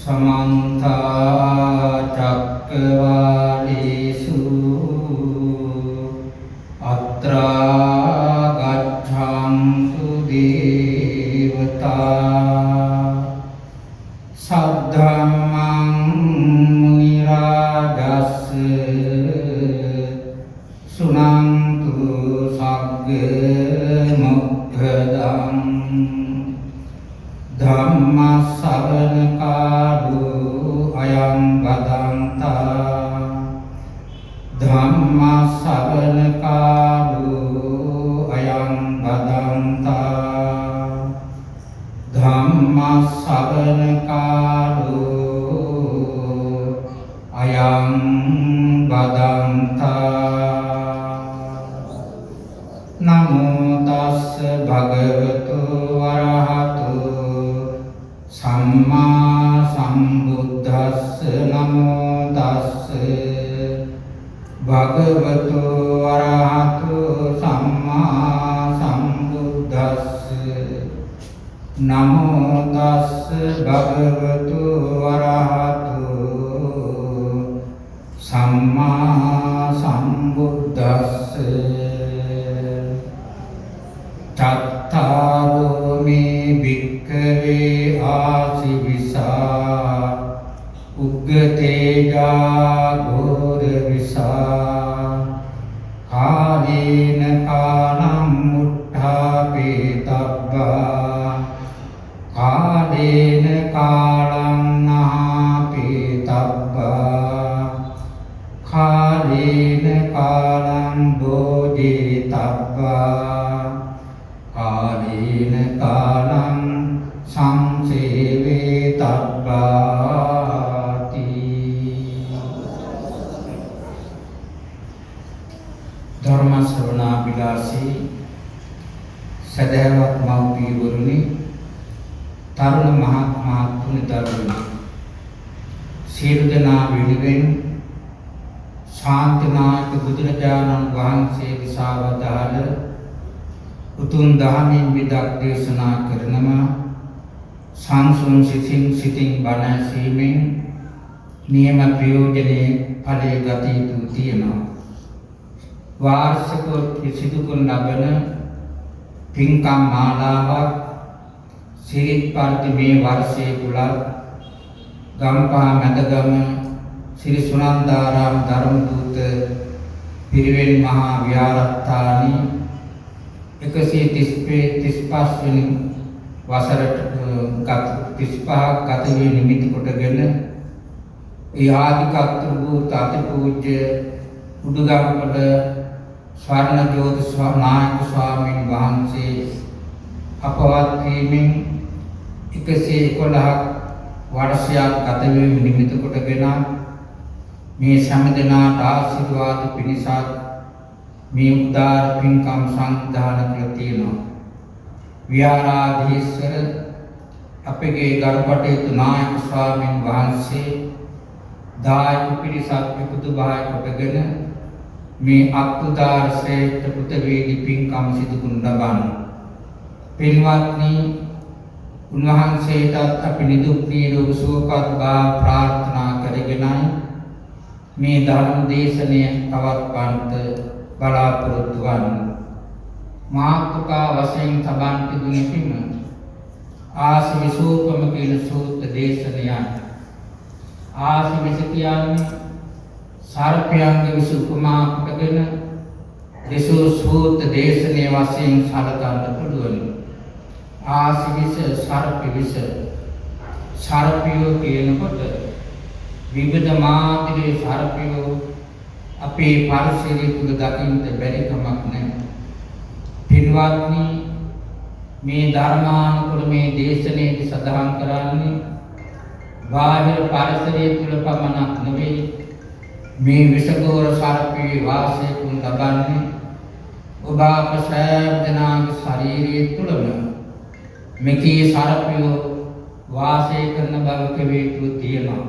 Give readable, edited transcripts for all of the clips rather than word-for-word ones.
समन्ता चक्रवालेषु अत्रा गच्छन्तु देवता सद्धम्मं मुनिराजस्य सुनन्तु सग्गमुग्धदम् धम्मश्रवणकालो अयं वदन्तः धम्मश्रवणकालो अयं वदन्तः धम्मश्रवणकालो अयं वदन्तः नमो तस् भगवतो वरहतो सम्मा सम्बुद्धस्स नमो तस् भगवतो अरहतो सम्मा सम्बुद्धस्स नमो तस् भगवतो अरहतो सम्मा सम्बुद्धस्स चत्तारो मे भिक्खवे आसीविसा उग्गतेजा घोरविसा कालेन कालं मुट्ठापेतब्बा कालेन कालं नापेतब्बा कालेन कालं बोधितब्बा कालेन कालं संसेवितब्बाति धर्म श्रवणाभिलाषी सदैवत मौपीवरुणि तरुण महात्मा पुण्यतरुणि සියලු දෙනා වෙනුවෙන් ශාන්තිනායක බුදුරජාණන් වහන්සේ විසාවදාළ උතුම් දහමින් විදක් දේශනා කරනම සංසුන් සිතින් බණ ඇසීමෙන් නියම ප්‍රයෝජනේ ඵලයේ ගත යුතු තියෙනවා. වාර්ෂිකව සිදු කරන ලබන පින්කම් මාලාවක් සිරිත් පරිදි මේ වර්ෂයේ තුල ගම්පහ මැදගම ශ්‍රී සුනන්දාරාම ධර්මදූත පිරිවෙන් මහා විහාරස්ථානයේ 135 වෙනි වසරට 35ක් ගත වී නිමිති කොටගෙන ඒ ආදිකත්තු භූත අතිපූජ්‍ය උඩුගම්පල ස්වර්ණ ජෝති නායක ස්වාමීන් වහන්සේ අපවත් වීමෙන් 111ක් වර්ෂයක් ගත වී නිමිති කොටගෙන මේ සම්දෙනාට ආශිර්වාද පිණිසත් මේ උදාර පින්කම් සංවිධානය කළ තියෙනවා. විහාරාධීශර අපගේ ගරුකටයුතු නායක ස්වාමීන් වහන්සේ දායක පිරිසක් එකතු බහයි කොටගෙන මේ අත්උදාර ශ්‍රේෂ්ඨ පුතවේදී පින්කම් සිදු කරන ලබන පින්වත්නි උන්වහන්සේටත් අපි නිදුක් නිරෝග සුවපත් බව ප්‍රාර්ථනා කරගෙනයි මේ ධර්ම දේශනය පවත්වන්නට බලාපොරොත්තු වන්න. මාතෘකා වශයෙන් තබන් තිබුණේ පිම ආසවිසූපම කියන සූත්‍ර දේශනය. ආසවිස කියන්නේ සර්පයන්ගේ විස උපමා කොටගෙන දේශෝ සූත්‍ර දේශනය වශයෙන් සලකන්න පුළුවන්. ආසවිස සර්ප විස සර්පියෝ කියනකොට විවිධ මාත්‍රේ සර්පියෝ අපේ පරිසරය තුල දකින්නට බැරි කමක් නැහැ. පින්වත්නි මේ ධර්මානුකූල මේ දේශනාවේදී සඳහන් කරන්නේ බාහිර පරිසරය තුල පමණක් නෙවෙයි මේ විසගෝර සර්පයේ වාසය කුන් ලබන්නේ ඔබ අප සෑම දෙනාගේ ශරීරය තුලම මේකේ සර්පයෝ වාසය කරන බව කෙරෙහි තියෙනවා.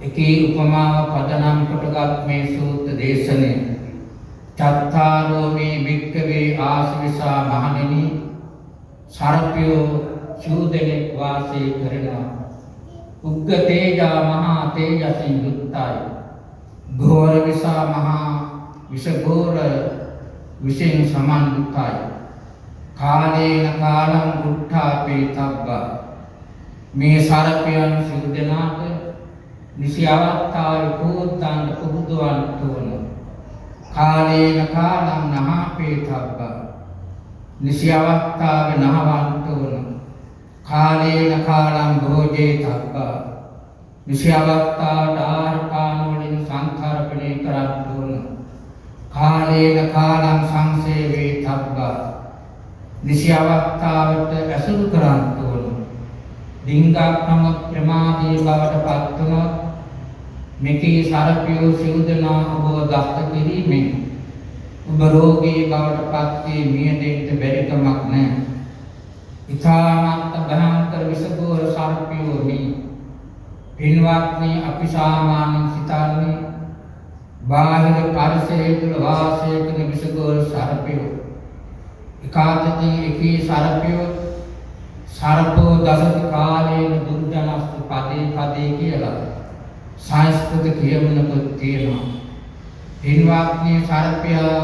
එකී උපමාව පදනම් කොටගත් මේ සූත්‍ර දේශනය චත්තාරෝ මේ භික්ඛවේ ආසවිසා මහණෙනි සර්පයෝ සූදෙනෙක් වාසය කරනවා. උග්ග තේජා මහා තේජසින් යුක්තයි. ඝෝර විසා මහා විෂඝෝර විෂයෙන් සමන්විතයි. කාලේන කාලං උත්ථාපේ තබ්බා. මේ සර්පයන් සිදු දෙනාට නිසි අවස්ථාවේ පූර්තාන්ත පුබුදවන්ට වන. කාලේන කාලං නහාපේ තබ්බා. නිසි අවස්ථාවේ නහවන්ට වන. කාලේන කාලං භෝජේ තබ්බා. නිසි අවස්ථාවට ආහාර පාන වලින් සංඛාරපණය කරන්ට වන. කාලේන කාලං සංසේවේ තබ්බා. නිසි අවස්ථාවට ඇසුරු කරන්ට වන. ලිංගක්‍රම ප්‍රමාදී බවට පත් වුණොත් මෙකී සර්පයෝ සිව් දෙනා ඔබ දෂ්ට කිරීමෙන් ඔබ රෝගී බවට පත් වී මිය දෙන්න බැරි කමක් නැහැ. ඉතාමත් භයංකර විෂඝෝර සර්පයෝ මේ පින්වත්නි අපි සාමාන්‍යයෙන් සිතන්නේ බාහිර පරිසරය තුළ වාසය කරන විෂඝෝර සර්පයෝ. එකාතකින් එකී සර්පයෝ සර්පෝ දසති කාලේන දුර්ජනස්තු පදේ පදේ කියලා සංස්කෘත කියවනකුත් තියෙනවා. පින්වත්නි සර්පයා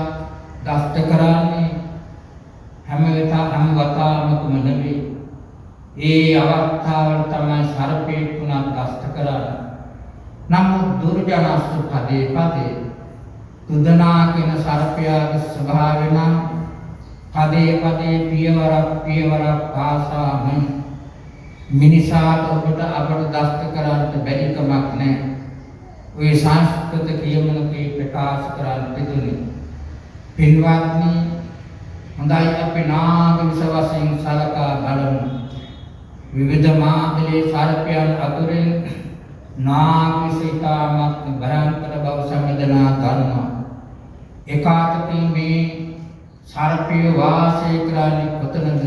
දෂ්ට කරන්නේ හැම වතාවකම නෙවෙයි. ඒ අවස්ථාවල තමයි සර්පේ තුනක් දෂ්ට කරන්නේ. නමුත් දුර්ජනස්තු පදේ පදේ තුදනා කියන සර්පයාගේ ස්වභාවය නම් පදේ පදේ පියවරක් පාසාම මිනිසාට ඔබට අපට දෂ්ට කරන්නට බැරි කමක් නැහැ. ඔය සංස්කෘත කියමනකේ ප්‍රකාශ කරන්න තිබුණේ. පින්වත්නි හොඳයි අපි නාග විෂ වශයෙන් සලකා බලමු. විවිධ මාතලේ සර්පයන් අතුරින් නාග විෂ ඉතාමත් භයංකර බව සම්මදනා ගන්නවා. එකාතකින් මේ සර්පය වාසය කරන්නේ කොතනද?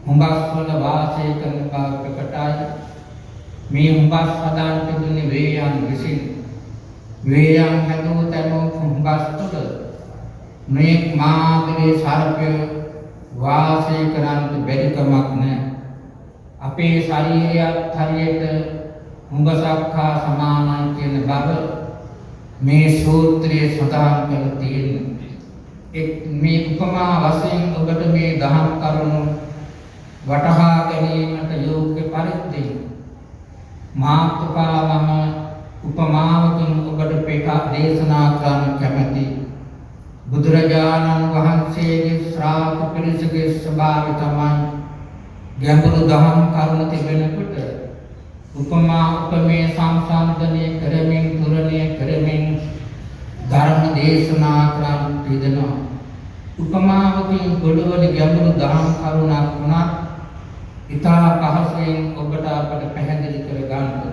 හුඹස් වල වාසය කරන බව ප්‍රකටයි. මේ හුඹස් හදාන්න තිබුණේ වේයන් විසින්. වේයන් හැදුව තැනෝ හුඹස් තුළ මේ මාගේ සර්පය වාසය කරන්න බැරි කමක් නැහැ. අපේ ශරීරයත් හරියට හුඹසක් හා සමානයි කියන බව මේ සූත්‍රයේ සඳහන් කරලා තියෙනවා. මේ උපමා වශයෙන් ඔබට මේ දහම් කරුණු වටහා ගැනීමට යෝග්‍ය පරිදි මාතෘකාවම උපමාවකින් ඔබට දේශනා කරන්න කැමැති. බුදුරජාණන් වහන්සේගේ ශ්‍රාවක පිරිසගේ ස්වභාවය තමයි ගැඹුරු දහම් කරුණු තිබෙනකොට උපමා උපමේය සංසන්දනය කරමින් තුරණය කරමින් ධර්ම දේශනා කරන්න පිළිදෙනවා. උපමාවකින් ගොඩවල ගැඹුරු දහම් කරුණක් වුණත් ඉතා පහසුවෙන් ඔබට අපට පැහැදිලි කර ගන්න.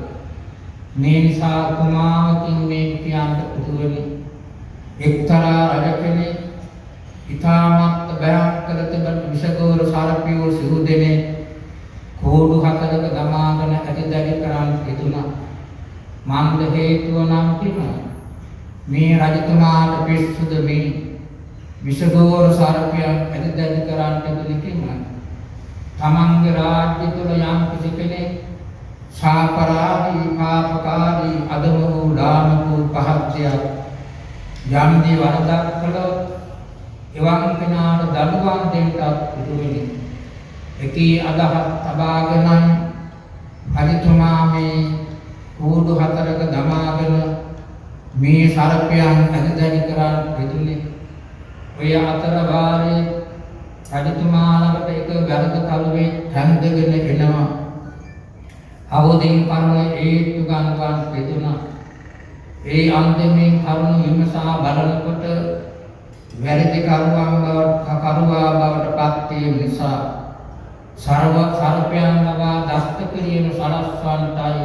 මේ නිසා උපමාවකින් මේ කියන්න පුදුවනි. එක්තරා රජ කෙනෙක් ඉතාමත් භයංකර තිබෙන විෂඝෝර සර්පයෝ සිව් දෙනෙක් කෝඩු හතරක දමාගෙන ඇතිදැඩි කරන් හිතුණා. මන්ද හේතුව නම් කිව්වා මේ රජතුමාට පිස්සුද මේ විෂඝෝර සර්පයන් ඇතිදැඩි කරන් තිබුණේ කිව්වා. තමන්ගේ රාජ්‍ය තුල යම් කිසි කෙනෙක් සාපරාදී පාපකාරී අදම වූ ලාමකූ පහත්යක් යම් දී වරදක් කළොත් එවන් කෙනාට දඬුවම් දෙන්නත් පුදුමයි. එකී අදහස් තබාගෙන රජතුමා මේ කෝඩු හතරක දමාගෙන මේ සර්පයන් ඇතිදැඩි කරන් පිටුනේ. ඔය අතර වාරේ රජතුමා ළඟට එක වැරදි කරුවේ හැන්දගෙන එනවා. අවදීන් කරුණ ඒත්තු ගන්නවන් පිටුනා. ඒ අන්තිමේ කරුණ විමසා බලනකොට වැරදි කරුවා බවට පත් වීම නිසා සර්පයන් ලබා දෂ්ට කිරීම සලස්වන්ටයි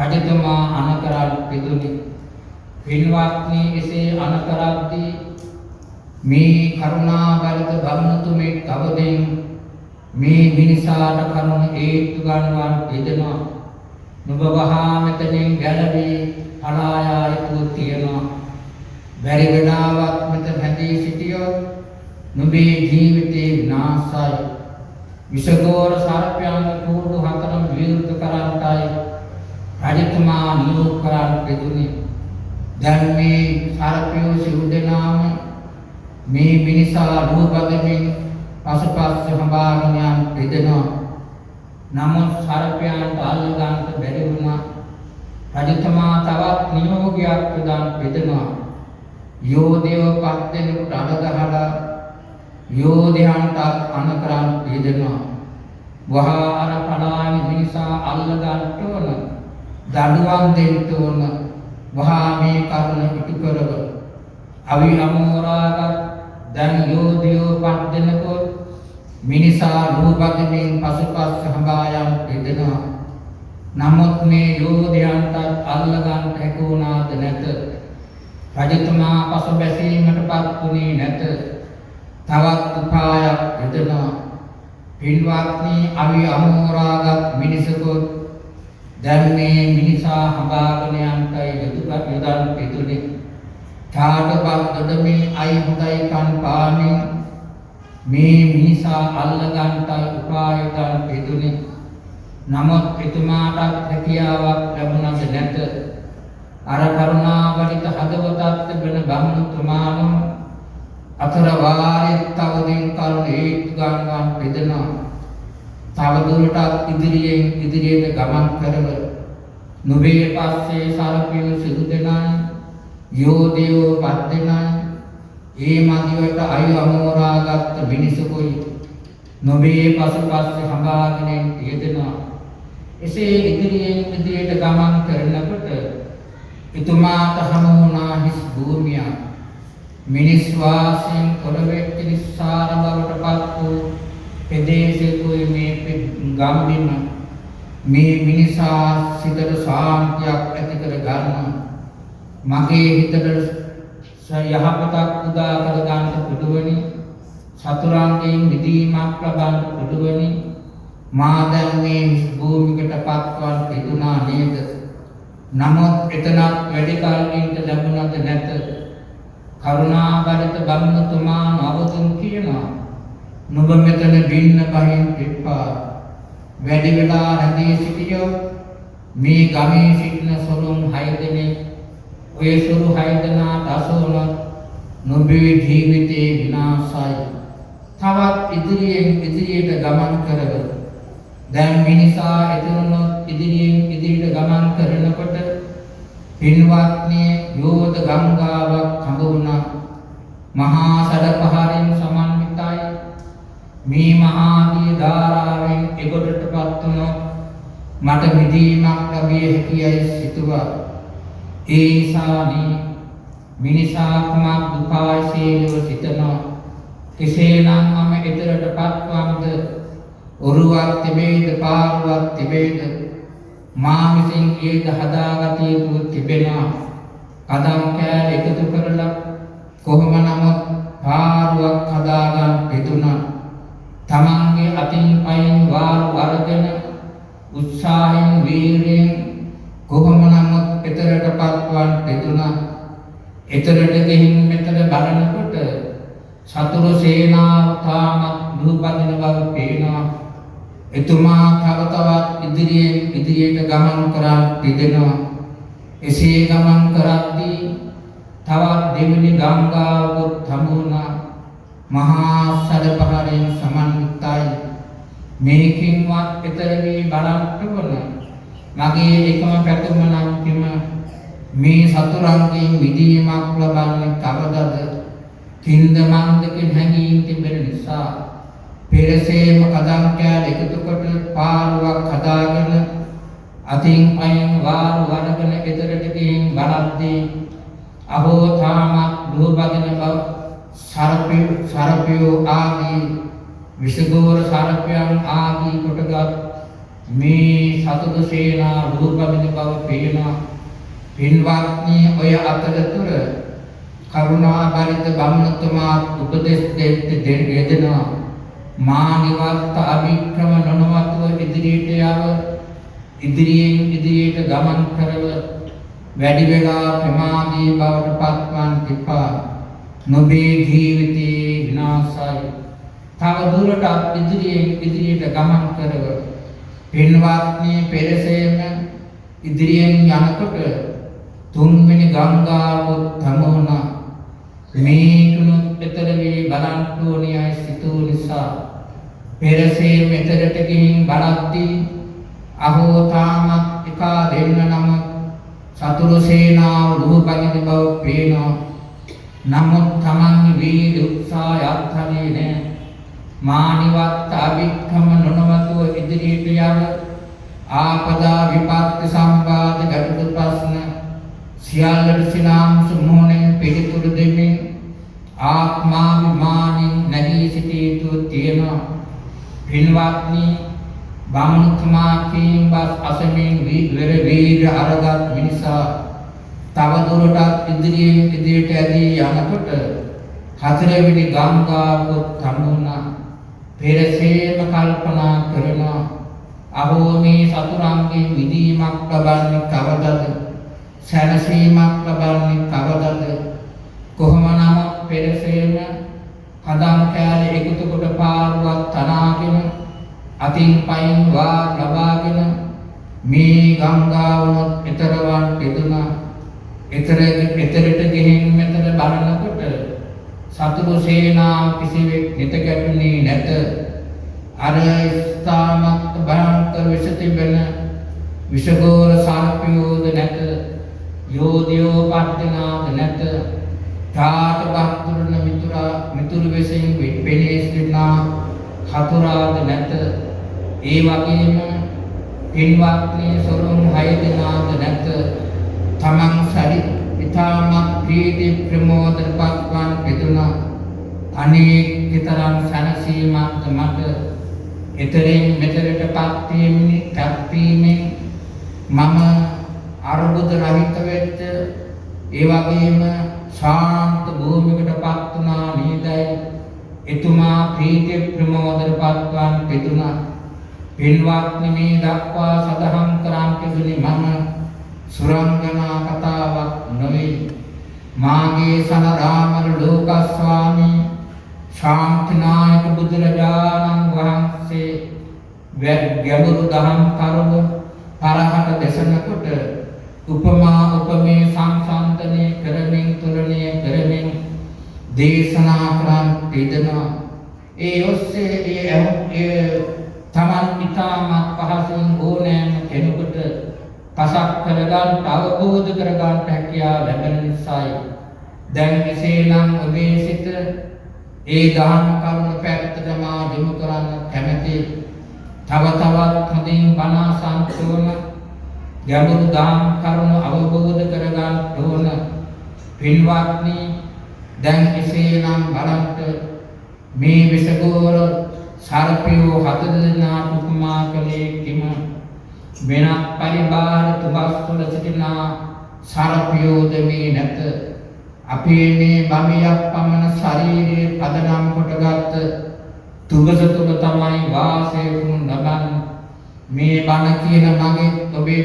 රජතුමා අනකරන් පිදුනි. පින්වත්නි එසේ අනකරද්දී මේ කරුණා බලද බමුණුතුමේ තවදෙන් මේ මිනිසාට කරුණ ඒත්තු ගන්නවන් පිදෙනවා. නුඹ වහා මෙතනින් ගැලවී පලායා යුතු තියෙනවා. බැරි වෙලාවක් මෙතන හැදී සිටියොත් නුඹේ ජීවිතේ විනාශයි. විසගෝර සර්පයන්ගේ කූඩු හතරම විවෘත කරන්ටයි රජතුමා නියෝග කරන් පෙදුනේ. දැන් මේ සර්පයෝ සිව් දෙනාම මේ මිනිසා ලුහුබදමින් පසුපස්ස හඹාගෙන යන පෙදෙනවා. නමුත් සර්පයන්ට අල්ලගන්න බැරි වුණා. රජතුමා තවත් නියෝගයක් ප්‍රදාන් පෙදෙනවා. යෝධයෝ පස් දෙනෙකුට අඩගහලා යෝධයන්ට අන කරන් පෙදෙනවා. වහා අර පලාන මිනිසා අල්ලගන්න ඕන. දඬුවම් දෙන්න ඕන. වහා මේ කරුණ ඉටු කරව. අවි අමෝරාගත් දැන් යෝධයෝ පස් දෙනෙකුට මිනිසා ලුහුබදමින් පසුපස්ස හඹා යන පෙදෙනවා. නමුත් මේ යෝධයන්ට අල්ලගන්න හැකුණාද නැත. රජතුමා පසුබැසීමටපත් වුණේ නැත. තවත් උපායක් යොදනවා. පින්වත්නි, අවි අමෝරාගත් මිනිසෙකුත් දැන් මේ මිනිසා හඹාගෙන යන්ටයි යොදන් පෙදුනේ. ඡාඩපත් දොඩමින් අයි හොඳයි කන් පාමින් මේ මිනිසා අල්ලගන්නටයි උපායයන් පෙදුනේ. නමුත් එතුමාට හැකියාවක් ලැබුණද නැත. අර කරුණාවලිත හදවතක් තිබෙන බමුණුතුමාණන් අතර වාරේ තවදින් කරුණ හේතු ගන්නවන් පෙදෙනවා. තවදුරටත් ඉදිරියට ගමන් කරව. නොබේ පස්සේ සර්පියෝ සිදු දෙනයි යෝධයෝ පස් දෙනයි ඒ මදිවට අය අමෝරාගත් මිනිසකුයි නොබේ පසුපස්සේ හඹාගෙන යෙදෙනවා. එසේ ඉදිරියට ගමන් කරනකොට එතුමාට හමු වුණා හිස් භූමිය. මිනිස් වාසයෙන් කොළවෙච්ච නිස්සාර බවට පත් වූ ප්‍රදේශයකුයි මේ ගම්බිම. මේ මිනිසා සිතට ශාන්තියක් ඇති කර ගන්න. මගේ හිතට යහපතක් උදා කර ගන්න පුළුවනි. සතුරන්ගෙන් මිදීමක් ලබන්න පුළුවනි. මා දැන් මේ භූමිකට පත්වන් පිටුනා නේද? නමුත් එතනක් වැඩි කාලයකට ලැබුණද නැත. කරුණාබරිත බමුණුතුමා නවතුන් කියනවා. නුඹ මෙතන බින්න බහින් එපා. වැඩි වෙලා රැඳී සිටියොත් මේ ගමේ සිටින සොරුන් 6 දෙනෙක් ඔය සොරු 6 දෙනා දසවන නුඹේ ජීවිතේ විනාශයි. තවත් ඉදිරියට ගමන් කරව. දැන් මිනිසා එතනොත් ඉදිරියට ගමන් කරනකොට පින්වත්නි යෝධ ගංගාවක් හඟ වුණා. මහා සඩපහරින් සමන්විතයි. මේ මහා දී ධාරාවෙන් එගොඩටපත් වුණොත් මට මිදීමක් ලැබිය හැකියයි සිතුවා. ඒ නිසානි මිනිසා කුමක් දුකාසීලව සිතනවා. කෙසේනම් මම එතරටපත් වම්ද ඔරුවක් තිබේද පාරුවක් තිබේද මා විසින් ඒද හදාගත යුතු තිබෙනවා. කදම් කෑල් එකතු කරලා කොහොම නමුත් පාරුවක් හදාගන්න පෙතුණා. තමන්ගේ අතින් පයින් වාරු වර්ධන උත්සාහයෙන් වීරියෙන් කොහොම නමුත් එතරටපත් වන් පෙතුණා. එතරට ගිහින් මෙතන බලනකොට සතුරු සේනාව තාමත් ලුහුබදින බව පේනවා. එතුමා තවත් ඉදිරියට ගමන් කරා තිදෙනවා. එසේ ගමන් කරද්දී තවත් දෙවෙනි ගංගාවකුත් හමු වුණා. මහා සඩපහරින් සමන්විතයි. මේකින්වත් එතර වී බලන්න ඕන. මගේ එකම පැතුම නම් මේ සතුරන්ගෙන් විදීමක් ලබන්නේ කවදද? කින්ද මන්දකින් හැඟීම් තිබෙන නිසා පෙරසේම කදම් කෑල් එකතු කොට පාරුවක් හදාගෙන අතින් අයින් වාරු වඩගෙන එතරට ගිහින් බලද්දී අහෝ තාමත් ලුහුබදින බව සර්පයෝ ආදී විසගෝර සර්පයන් ආදී කොටගත් මේ සතුරු සේනා ලුහුබදින බව පේනවා. පින්වත්නි, ඔය අතරතුර කරුණාබරිත බමුණුතුමා උපදෙස් දෙනවා. මා නිවර්ත අභික්‍රම නොනවතුව ඉදිරියට ගමන් කරව වැඩි වෙලා ප්‍රමාදී බවට පත්වන් තිපා නොබේ ජීවිතේ විනාශයි. තව දුරටත් ඉදිරියට ගමන් කරව පින්වත්නි පෙරසේම ඉදිරියෙන් යනකොට තුන්වෙනි ගංගාව තමුණා මේකුණුත් එතර වී බලන්න ඕනියයි සිතූ නිසා පෙරසේ මෙතරට ගිහින් බලද්දී අහෝ තාමත් එකා දෙන්න නම සතුරු සේනාව ලුහුබඳින බව පේනවා. නමුත් තමන්ගේ වීර උත්සාහයත් හරිනේ නෑ. මානිවත් අභික්‍රම නොනවතුව ඉදිරියට යන ආපදා විපත්ති සම්බාධ ගැටළු ප්‍රශ්න සියල්ලට සිනාංශ මොහොනෙන් පිළිතුරු දෙමින් ආත්මාභිමානින් නැගී සිටිය යුතු තියෙනවා. පින්වත්නි බමුණුතුමා කීම් බස් අසමින් වීර අරගත් මිනිසා තවදුරටත් ඉදිරියට ඇදී යනකොට හතරවෙනි ගංගාවොත් තමුණා. පෙරසේම කල්පනා කරනවා අහෝ මේ සතුරන්ගේ විදීමක් ලබන්නේ කවදද? සැනසීමක් ලබන්නේ කවදද? කොහොම නමුත් පෙරසේම හදම් කෑලි එකතු කොට පාරුවක් තනාගෙන අතින් පයින් වා ලබාගෙන මේ ගංගාවනොත් එතරවන් පෙදුනා. එතරට ගෙහින් මෙතන බලනකොට සතුරු සේනාව කිසිවෙක් නිත ගැටුනේ නැත. අර ස්ථානත් භයංකර විෂ තිබෙන විෂගෝර සර්පයෝද නැත. යෝධයෝ පත්තිනාද නැත. තාට බක්තුරන මිතුරු වෙසින් පෙනී සිටිනා හතුරාද නැත. ඒ වගේම පින්වත්නි සොරුන් 6 දෙනාද නැත. තමන් සරි ඉතාමත් ප්‍රීති ප්‍රමෝද පක්වන් පෙදුනා. අනේක තරම් සැනසීමක් මට එතරින් මෙතරට පත්වීමෙන් මම අරුබුද රහිත වෙච්ච ඒ වගේම ශාන්ත භූමියකට පත් වුණා නේදයි එතුමා ප්‍රීති ප්‍රමෝද පක්වන් පෙදුනා. පින්වත්නි මේ දක්වා සදහම් කරන් තිබුණේ මම සුරංගනා කතාවක් නොවේ. මාගේ සනරාමර ලෝකස්වාමී ශාන්තිනායක බුදුරජාණන් වහන්සේ ගැඹුරු දහම් කරුණ පරහට දෙසනකොට උපමා උපමේ සංසන්දනය කරමින් තුලණය කරමින් දේශනා කරන් තිදෙනවා. ඒ ඔස්සේ ඒ තමන් ඉතාමත් පහසුවෙන් ඕනෑම කෙනෙකුට පසක් කරගන්න අවබෝධ කරගන්න හැකියාව ලැබෙන නිසායි. දැන් එසේනම් ඔබේ සිත ඒ දහම් කරුණ පැත්තටම යොමු කරන්න කැමැති. තව තවත් හොඳින් බණ අසන්න ගැඹුරු දහම් කරුණ අවබෝධ කරගන්න ඕන. පින්වත්නි දැන් එසේනම් බලන්න මේ විසගෝර සර්පයෝ 7 දෙනාට උපමා කළේ කිම වෙනත් පරිබාර තුබස් තුළ සිටිනා සර්පයෝද මේ නැත. අපේ මේ බමියක් පමණ ශරීරයේ පදනම් කොටගත් තුබස තුළ තමයි වාසය වුණු ලබන්. මේ බණ කියන මගේ ඔබේ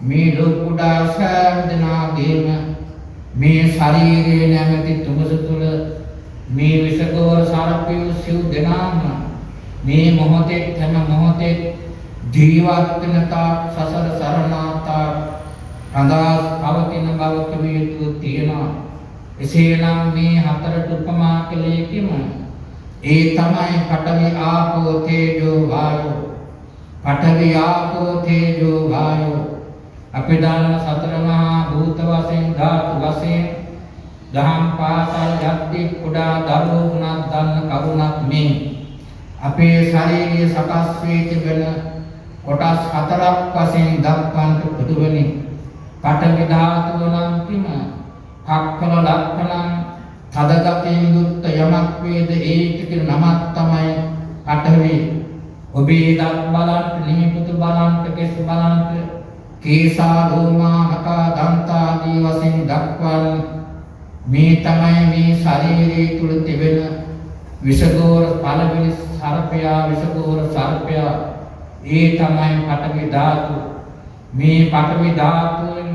මේ ලෝකුඩා සෑම දෙනාගේම මේ ශරීරයේ නැමැති තුබස තුළ මේ විසගෝර සර්පයෝ සිව් දෙනාම මේ මොහොතේ තම මොහොතේ ජීවත් වෙන තාක් සසර සරණාතා රඳා පවතින බව කවියතු තියෙනවා. එසේනම් මේ හතරට උපමා කළේ කිම? ඒ තමයි පඨවි ආපෝ තේජෝ වායෝ. පඨවි ආපෝ තේජෝ වායෝ අපි දන්න සතර මහා භූත වශයෙන් ධාතු වශයෙන් දහම් පාසල් යද්දී කුඩා දරුවෝ වුණත් දන්න කරුණක් මේ අපේ ශාරීරික සකස් වී තිබෙන කොටස් 4ක් වශයෙන් දක්වන්නට පුදුවනි. පඨවි ධාතුව නම් කිම? කක්කල ලක්ෂණං තදගතෙන් යුක්ත යමක් වේද ඒකට කියන නමක් තමයි පඨවි. ඔබේ දත් බලන්න, නිමිපුතු බලන්න, කෙස් බලන්න, කේසා ලෝමා නඛා දන්තාදී වශයෙන් දක්වන මේ තමයි මේ ශරීරයේ තුල තිබෙන විෂගෝර පළවෙනි සර්පයා. විෂගෝර සර්පයා ඒ තමයි පඨවි ධාතු. මේ පඨවි ධාතුවෙන්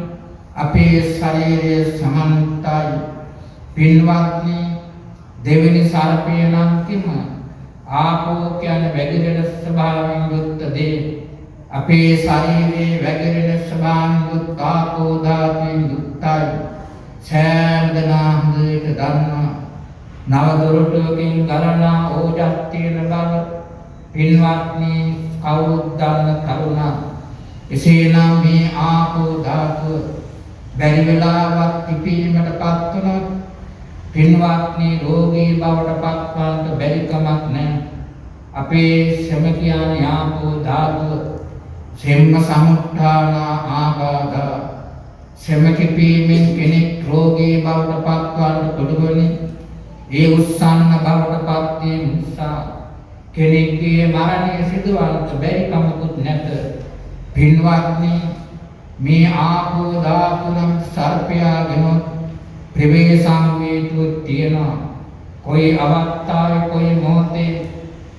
අපේ ශරීරයේ සමන්තයි. පින්වත්නි දෙවෙනි සර්පය නම් කිම? ආපෝ කියන්නේ වැగిරෙන ස්වභාවයෙන් යුක්ත දේ. අපේ ශරීරයේ වැగిරෙන ස්වභාවයෙන් යුක්ත ආපෝ ධාතුවෙන් යුක්තයි. සෑම දෙනා හොඳට දන්නවා. නව දොරටුවකින් ගලනා ඕජස් තියෙන බව පින්වත්නි කවුරුත් දන්න කරුණක්. එසේනම් මේ ආපෝ ධාතුව බැරි වෙලාවක් පිපීමටපත් වුණොත් පින්වත්නි රෝගී බවට පත්වන්නට බැරි කමක් නැහැ. අපේ ශ්‍රම කියන්නේ ආපෝ ධාතුව සෙම්ම සමුත්ථාන ආබාධ ශ්‍රම කිපීමෙන් කෙනෙක් රෝගී බවට පත්වන්නට පුළුවනි. ඒ උස්සන්න බවට පත් වීම නිසා කෙනෙක්ගේ මරණය සිදුවන්නට බැරි කමකුත් නැත. පින්වත්නි මේ ආපෝ ධාතුනම් සර්පයාගෙන ප්‍රවේශම් වේතු තියෙනවා. කොයි අවස්ථාවේ කොයි මොහොතේ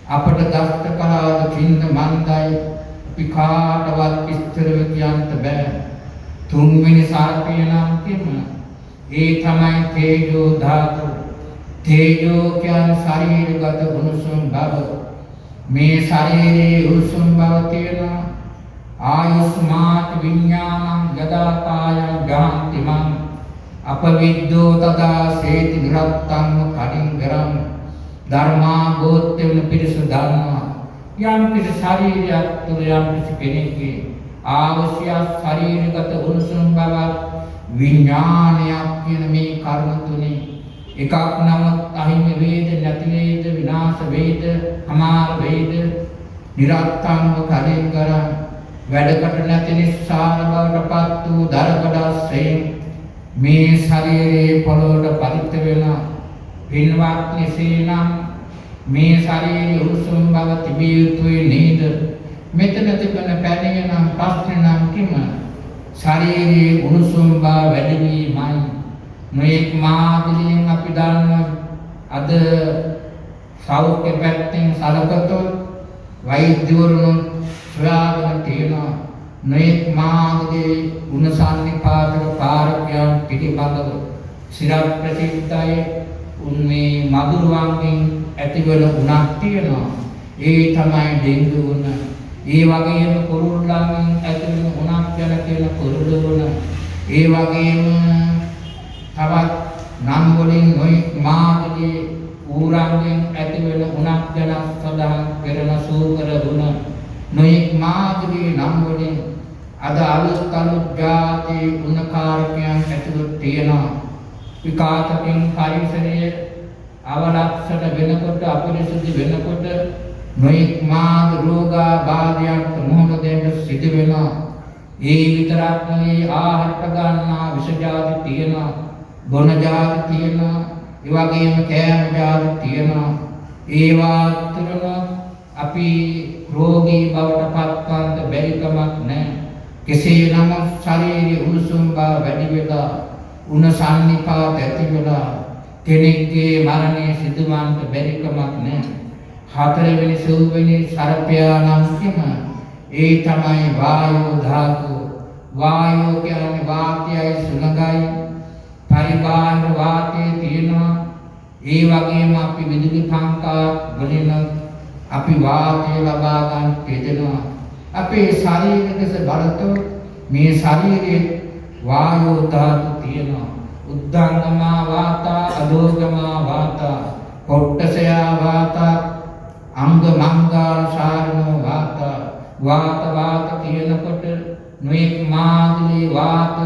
අපට දෂ්ට කලාද චින්ත මන්දයි අපි කාටවත් විස්තරව කියන්න බෑ. තුන්වෙනි සර්පය නම් ඒ තමයි තේජෝ ධාතුව. තේජෝ කියන්නේ ශරීරගත උණුසුම් බව. මේ ශරීරයේ උණුසුම් බව තියෙනවා. ආයුස්මාත් විඥානං යදා කායං ගාන්ති මං අපවිද්දෝ තදා සේති නිරත්තං කඩින්ගරං ධර්මා ගෝත්‍යෙන පිරිසු ධර්මා. යම් කිසි ශරීරයක් තුළ යම් කිසි කෙනෙක්ගේ අවශ්‍ය ශරීරගත උණුසුම් බව විඥානයක් කියන මේ කර්ම තුනේ එකක් නම් අහිමි වේද නැති වේද විනාශ වේද අමාර වේද නිරත්තංව කඩින්ගරං වැඩකට නැති නිස්සාර බවට පත් වූ දරකඩස්යෙන් මේ ශරීරයේ පොළොවට පරිත්ත වෙන පින්වත්නි සීනම් මේ ශරීරයේ උණුසුම් බව තිබිය යුතුයි නේද? මෙතන තිබෙන පැණිය නම් ප්‍රශ්න නම් කිම ශරීරයේ උණුසුම් බව වැඩි වීමයි. නොඑක් මාදිලියෙන් අපි දන්න අද සෞඛ්‍ය පැත්තෙන් සලකතොත් වෛද්‍යවරුන් සොයාගෙන තියෙනවා නොඑක් මාර්ගයේ උණසන්නිපාතක කාර්යයන් පිළිබඳව සිරප් ප්‍රතිවිතය උන්මේ මధుරවන්ගෙන් ඇතිවන උණක් තියෙනවා. ඒ තමයි ඩෙන්ගු උණ. ඒ වගේම කුරුල්ලන්ගෙන් ඇතිවන උණක් යන කියන කුරුළු උණ. ඒ වගේම තවත් නම් වලින් නොඑක් මාර්ගයේ ඌරන්ගෙන් ඇතිවන උණක් යන සඳහන් කරන සූකර උණ. නොඑක් මාදිගේ නම් වලින් අද අලුත් ජාති උණකාරකයන් ඇතුළු තියෙනවා. විකාශකින් පරිසරයේ අවලක්ෂණ වෙනකොට අපිරිසුදු වෙනකොට නොඑක් මාද රෝගාබාධයන්ට මුහුණ දෙන්න සිදු වෙනවා. ඒ විතරක් නෙවෙයි ආහාර ගන්නා විෂ ජාති තියෙනවා, බොන ජාති තියෙනවා, ඒ වගේම කෑම ජාති තියෙනවා. ඒවා අතරම අපි රෝගී බවට පත්වන්න බැරි කමක් නැහැ. කෙසේ නමුත් ශරීරයේ උණුසුම් බව වැඩි වෙලා උණ සන්නිපාත ඇති වෙලා කෙනෙක්ගේ මරණය සිදුවන්නට බැරි කමක් නැහැ. හතරවෙනි සූවෙනි සර්පයා නම් කිම ඒ තමයි වායෝ ධාතුව. වායෝ කියන්නේ වාතයයි සුළඟයි පරිබාහිර වාතයේ තියෙනවා. ඒ වගේම අපි විදුලි පංකා වලින් අපි වාතය ලබා ගන්න දෙනවා. අපේ ශරීරයේ බලතොත් මේ ශරීරයේ වායෝ ධාතු තියෙනවා. උද්ධංගමා වාතා, අදෝගමා වාතා, පොට්ටසයා වාතා, අංග මංගාසාරණෝ වාතා. වාත කියනකොට නොඑක් මාදිලේ වාත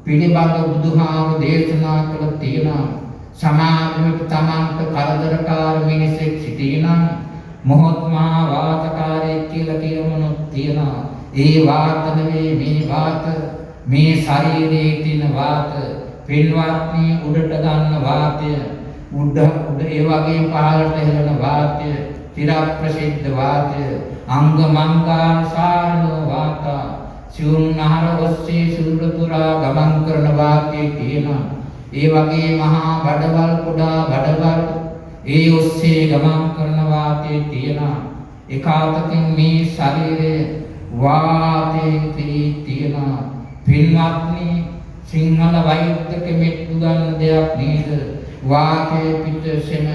පිළිබඳ බුදුහාමුදුරුවෝ දේශනා කළ තියෙනවා. සමාජයට තමන්ට කරදරකාර මිනිසෙක් සිටිනම් මොහොත් මහා වාතකාරයෙක් කියලා කියමනොත් තියෙනවා. ඒ වාත නෙවෙයි මේ වාත, මේ ශරීරයේ තියෙන වාත. පින්වත්නි උඩට ගන්න වාතය, උඩ ඒ වගේ පහළට හෙළන වාතය, චිර ප්‍රසිද්ධ වාතය, අංග මංගාසාරණෝ වාතා. සිවුම් නහර ඔස්සේ සුළු පුරා ගමන් කරන වාතය තියෙනවා. ඒ වගේ මහා බඩවල් කුඩා බඩවල් ඒ ඔස්සේ ගමන් කරන වාතය තියෙනවා. එකාතකින් මේ ශරීරයේ වාතයේ තියෙනවා. පින්වත්නි සිංහල වෛද්‍ය කෙනෙක් දුගන්න දෙයක් නේද? වාතයේ පිටසෙම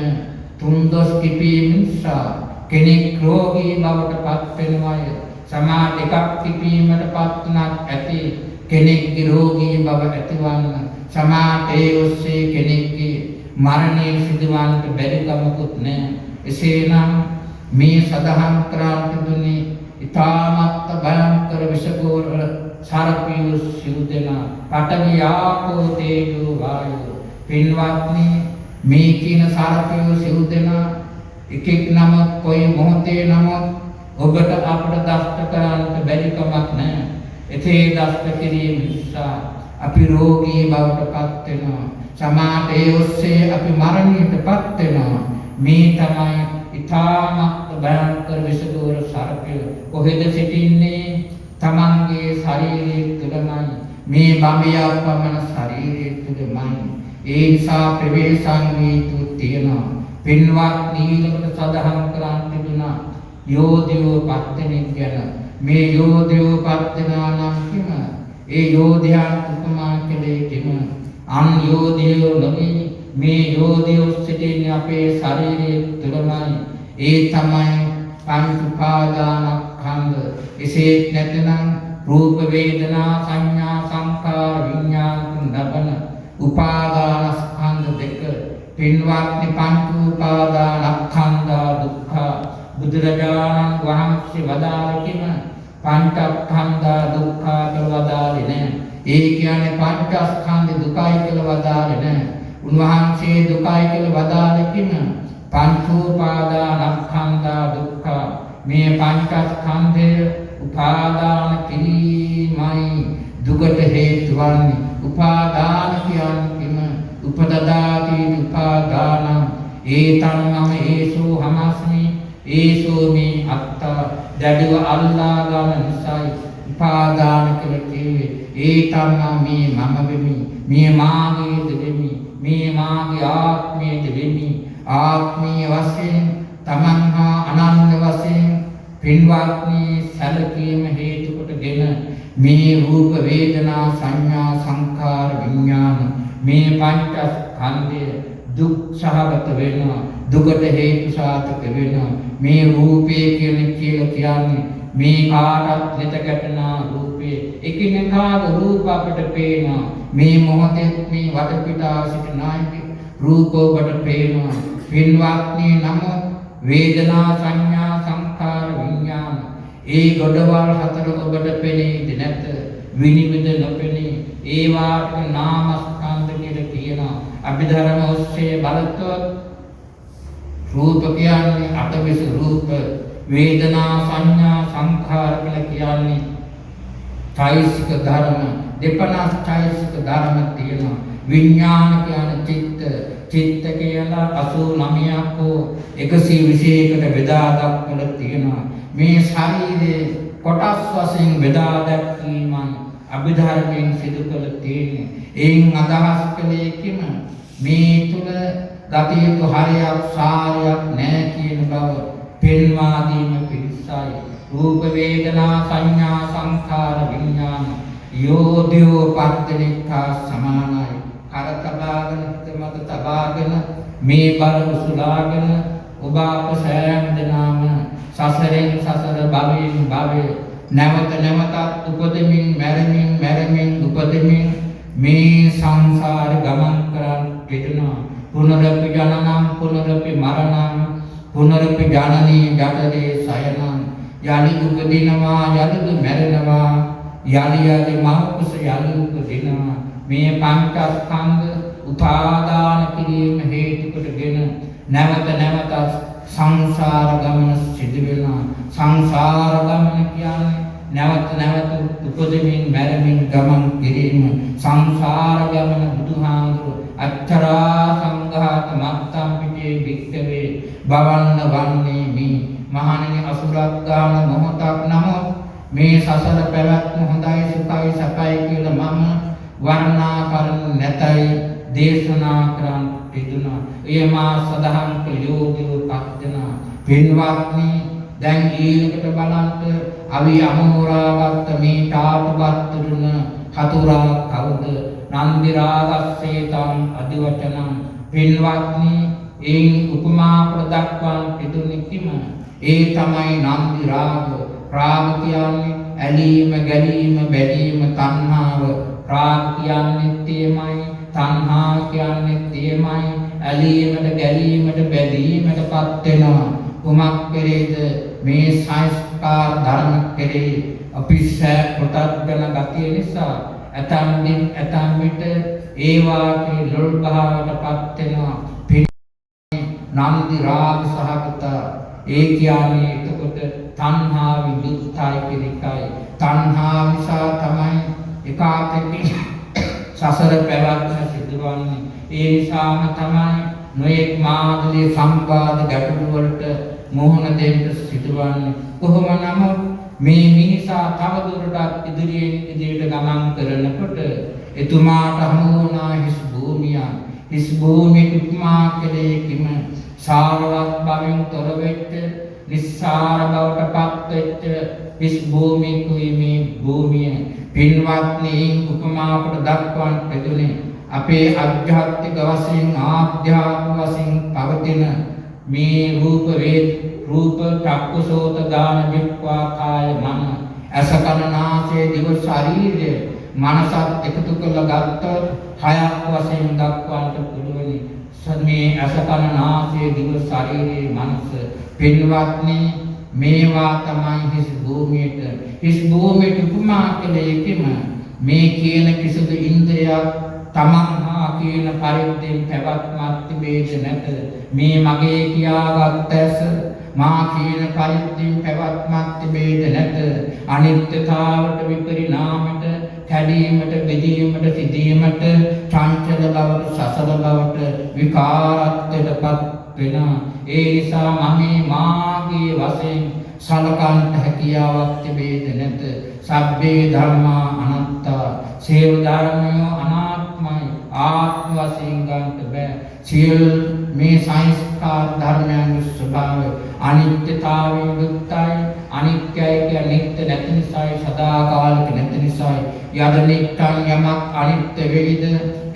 තුන්දොස් කිපීම නිසා කෙනෙක් රෝගී බවට පත් වෙනවාය. සමා දෙකක් කිපීමට පත් වුණත් ඇති කෙනෙක්ගේ රෝගී බව ඇතිවන්න. සමාට ඒ ඔස්සේ කෙනෙක්ගේ මරණය සිදුවන්නට බැරි කමකුත් නැහැ. එසේනම් මේ සදහම් කරන්ට දුන්නේ ඉතාමත් භයංකර විෂගෝර සර්පියු සිව් දෙනා පඨවි ආපෝ තේජෝ වායෝ. පින්වත්නි, මේ කියන සර්පියු සිව් දෙනා එකෙක් නම කොයි මොහොතේ නමුත් ඔබට අපට දෂ්ට කරන්නට බැරි කමක් නැහැ. එතේ දෂ්ට කිරීම නිසා අපි රෝගී බවට පත් වෙනවා. සමාත ඒ ඔස්සේ අපි මරණයට පත් වෙනවා. මේ තමයි ඉතාමත් භයංකර විෂදෝර සර්පය. කොහෙද සිටින්නේ? තමන්ගේ ශරීරයේ තුලමයි. මේ බඹයා පමණ ශරීරයේ තුලමයි. ඒ නිසා ප්‍රවේශම් වීතු තියෙනවා. පින්වත් නීලකට සදහම් කරන් තිබුණා යෝධයෝ පත්දෙනෙක් ගැන. මේ යෝධයෝ පත්දෙනා නම් කිම? ඒ යෝධයන් උපමා කළේ කිම? අන් යෝධයෝ නොවේ. මේ යෝධයෝ සිටින්නේ අපේ ශරීරයේ තුලමයි. ඒ තමයි පංච උපාදානස්කන්ධ. එසේ නැත්නම් රූප වේදනා සංඥා සංකාර විඥාන ලබන උපාදානස්කන්ධ දෙක. පින්වත්නි, පංච උපාදානස්කන්ධ දුක්ඛ බුදුරජාණන් වහන්සේ වදාළ කිම පංචස්කන්ධ දුක්ඛ කියලා වදාළේ නැහැ. ඒ කියන්නේ පංචස්කන්ධ දුකයි කියලා වදාළේ නැහැ. උන්වහන්සේ දුකයි කියලා වදාළේ කිම පංච උපාදානස්කන්ධ දුක්ඛ. මේ පංචස්කන්ධය උපාදාන කිරීමයි දුකට හේතු වන්නේ. උපාදාන කියන්නේ උපදදාති උපාදාන. ඒතං මම ඒසෝ හමස්මි ඒසෝ මේ අත්ත. දැඩිව අල්ලා ගන්න නිසායි උපාදාන කියලා කිව්වේ. ඒතං මේ මම වෙමි, මේ මාගේ දෙමි, මේ මාගේ ආත්මයේ දෙමි. ආත්මීය වශයෙන් තමන් හා අනන්‍ය වශයෙන් පින්වත්නි සැලකීම හේතු කොටගෙන මේ රූප වේදනා සංඥා සංකාර විඥාන මේ පංචස්කන්ධය දුක් සහගත වෙනවා. දුකට හේතු සාධක වෙනවා. මේ රූපේ කියලා කියන්නේ මේ කාටත් හිත ගැටෙනා රූපේ. එකිනෙකාගේ රූප අපට පේනවා. මේ මොහොතේ මේ වටපිටාව සිටින නායක රූප ඔබට පේනවා. පින්වත්නි, නමුත් වේදනා සංඥා සංකාර විඥාන ඒ ගොඩවල් හතර ඔබට පෙනේද නැත? විනිවිද නොපෙනී ඒවාට නාමස්කන්ධ කියලා කියනවා. අභිධර්ම ඔස්සේ බලතොත් රූප කියන්නේ අටවිස රූප, වේදනා සංඥා සංඛාර කියලා කියන්නේ චෛතසික ධර්ම, 52 චෛතසික ධර්ම තියෙනවා. විඥාන කියන්නේ චිත්ත කියලා 89ක් හෝ 121කට බෙදා දක්වලා තියෙනවා. මේ ශරීරයේ කොටස් වශයෙන් බෙදා දැක්වීමයි අභිධර්මයෙන් සිදු කළ තියෙන්නේ. එයින් අදහස් කළේ කිම? මේ තුල ගතියක හරයක් සාරයක් නැහැ කියන බව පෙන්වා දීම පිණිසයි. රූප වේදනා සංඥා සංඛාර විඥාන යෝධයෝ පත්දෙනිකා සමානයි. කර තබාගෙන හිත මත තබාගෙන මේ බල උසුලාගෙන ඔබ අප සෑම දෙනාම සසරෙන් සසර භවයෙන් භවය නැවත නැවතත් උපදෙමින් මැරෙමින් උපදෙමින් මේ සංසාර ගමන් කරන් කෙටෙනවා. පුනරපි ජනනම් පුනරපි මරණං පුනරපි ජනනී ජටරේ සයනං. යලි උපදිනවා යලිද මැරෙනවා යලි මෞකස යලි උපදිනවා. මේ පංචස්කන්ධ උපාදාන කිරීම හේතු කොටගෙන නැවත නැවත සංසාර ගමන සිදු වෙනවා. සංසාර ගමන කියන්නේ නැවත නැවත උපදෙමින් මැරෙමින් ගමන් කිරීම. සංසාර ගමන බුදුහාමුදුරුවෝ අච්චරා සංඝාත මත්තම් පිටේ වික්කවේ බවන්න වන්නේ මේ මහණෙනි අසුරක් ගාන මොහොතක් නමුත් මේ සසර පැවැත්ම හොඳයි සුඛයි සපයි කියලා මම වර්ණනා කරනු නැතයි දේශනා කරන් පිටුනා. එය මා සදහම් ප්‍රයෝගිකව පත්දනා. පින්වත්නි, දැන් ඊළඟට බලන්න අවි අමෝරාවත් මේ තාපවත් තුරුන හතුරා කවුද? නන්දි රාගස්සේතං අදිවචනං. පින්වත්නි, එයින් උපමා ප්‍රදක්වන් පිදුනි කිම ඒ තමයි නන්දි රාග. රාග කියන්නේ ඇලීම ගැලීම බැඳීම තණ්හාව. රාග කියන්නේ තේමයි, තණ්හා කියන්නේ තේමයි. ඇලීමට ගැලීමට බැඳීමටපත් වෙනවා. කුමක් කෙරේද? මේ සංස්කාර ධර්ම කෙරේ අපි කොටගෙන ගතිය නිසා ඇතම් විට ඒවාගේ ලොල් භාවයටපත් වෙනවා. නන්දි රාග සහගත. ඒ කියන්නේ එතකොට තණ්හා විදුක්තයි පිරිකයි. තණ්හා නිසා තමයි එකාතකින් සසර පැවැත්ම සිදුවන්නේ. ඒ නිසාම තමයි නොයෙක් මාර්ගයේ සම්පාද ගැටලු වලට මොහොන දෙන්න සිදුවන්නේ. කොහොම නමුත් මේ මිනිසා තවදුරටත් ඉදිරියට ගමන් කරනකොට එතුමාට හමු වුණා හිස් භූමිය. හිස් භූමියට උපමා කළේ කිම? සාරවත් බවෙන් තොර වෙච්ච නිස්සාර බවට පත් වෙච්ච හිස් භූමියකුයි මේ භූමිය. පින්වත්නි, උපමාවට දක්වන්න පෙදුනේ අපේ අධ්‍යාත්මික වශයෙන් ආධ්‍යාත්මික වශයෙන් පවතින මේ රූප චක්කුසෝත ගාන වික්වා කාය මන ඇස කන නාසය දිව ශරීරය මනසත් එකතු කරලා ගත්තොත් හයක් වශයෙන් දක්වන්නට පුළුවනි. මේ ඇස කන නාසය දිව ශරීරය මනස. පින්වත්නි, මේවා තමයි හිස් භූමියට. හිස් භූමියට උපමා කළේ කිම? මේ කියන කිසිදු ඉන්ද්‍රියක් තමන් හා කියන පරිද්දෙන් පැවැත්මක් තිබේද නැත. මේ මගේ කියාගත් ඇස මා කියන පරිද්දෙන් පැවැත්මක් තිබේද නැත. අනිත්‍යතාවට විපරිණාමයට කැඩීමට බෙදීමට සිදීමට චංචල බවට සසල බවට විකාරත්වයටපත් වෙනවා. ඒ නිසා මම මාගේ වශයෙන් සලකන්ට හැකියාවක් තිබේද නැත. සබ්බේ ධර්මා අනාත්තා. සියලු ධර්මයෝ අනාත්මයි. ආත්ම වශයෙන් ගන්නට බෑ. සියලු මේ සංස්කාර ධර්මයන්ගේ ස්වභාවය අනිත්‍යතාවයෙන් යුක්තයි. අනිත්‍යයි කියන්නේ නිත්‍ය නැති නිසායි, සදාකාලික නැති නිසායි. යද නිට්ටං යමක් අනිත්‍ය වේද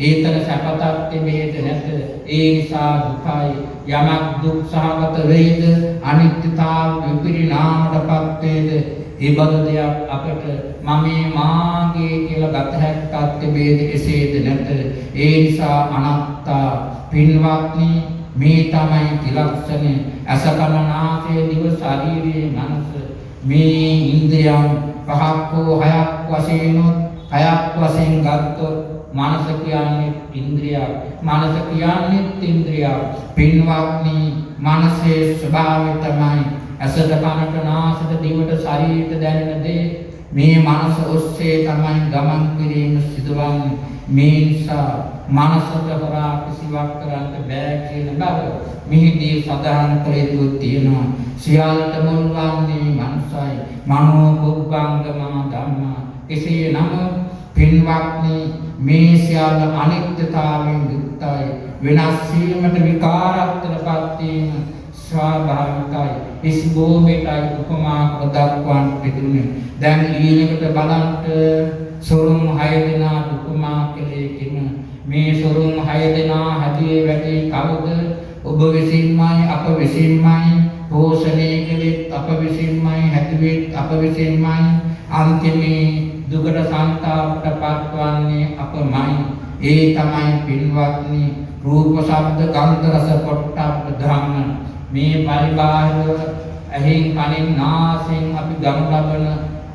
ඒතන සැපතක් තිබේද නැත. ඒ නිසා දුකයි. යමක් දුක් සහගත වේද අනිත්‍යතාව විපරිණාමයටපත් වේද ඒ බඳු දෙයක් අපට මම මාගේ කියලා ගත හැක්කක් තිබේද එසේද නැත. ඒ නිසා අනාත්තා. පින්වත්නි, මේ තමයි ත්‍රිලක්ෂණය. අස කන නාසය දිව ශරීරයේ මනස. මේ ඉන්ද්‍රියන් පහක් හෝ හයක් වශයෙන් ගත්තොත් මනස කියන්නේ ඉන්ද්‍රියක්. මනස කියන්නේ ඉන්ද්‍රියක්. පින්වත්නි, මනසේ ස්වභාවය තමයි ඇසට කනට නාසයට දිවට ශරීරයට දැනෙන දේ. මේ මනස ඔස්සේ තමයි ගමන් කිරීම සිදුවන්නේ. මේ නිසා මනසට හොරා කිසිවක් කරන්න බෑ කියන බව මෙහිදී සඳහන් කර යුතු තියෙනවා. සියල්ලට මුල් වන්නේ මනසයි. මනෝ පුබ්බංගමා ධම්මා. කෙසේ නමුත් පින්වත්නි, මේ සියල්ල අනිත්‍යතාවයෙන් යුක්තයි. වෙනස් වීමට විකාරත්වයටපත් වීම ස්වාභාවිකයි. හිස් භූමියටයි උපමා දක්වන්න පිටුනේ. දැන් ඊළඟට බලන්න සොරුන් 6 දෙනා උපමා කළේ කිම? මේ සොරුන් 6 දෙනා හැදී වැඩි කවුද? ඔබ විසින්මයි අප විසින්මයි පෝෂණය කළෙත් අප විසින්මයි හැදුවෙත් අප විසින්මයි අන්තිමේ දුකට සංතාපට පත්වන්නේ අපමයි. ඒ තමයි පින්වත්නි රූප ශබ්ද ගන්ධ රස පොට්ටබ්බ ධම්ම. මේ පරිබාහිර ඇහෙන් කනෙන් නාසයෙන් අපි ගනු ලබන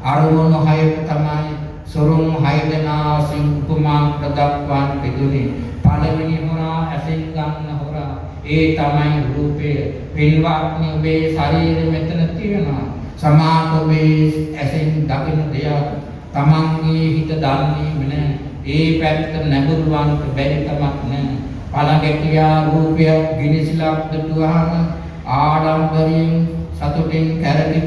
අරමුණු 6 තමයි සොරුන් 6 දෙනා වශයෙන් උපමා දක්වන්න පිදුනේ. පළවෙනි හොරා ඇසෙන් ගන්න හොරා ඒ තමයි රූපය. පින්වත්නි, ඔබේ ශරීරෙ මෙතන තියෙනවා. සමාත ඔබේ ඇසෙන් දකින දෙයක් තමන්ගේ හිත දන්නේම නැහැ. ඒ පැත්ත නැඹුරුවන්ට බැරි කමක් නැහැ. පළඟැටියා රූපයක් ගිනිසිලක් දුටුවාම ආඩම්බරයෙන් සතුටින් කැරකි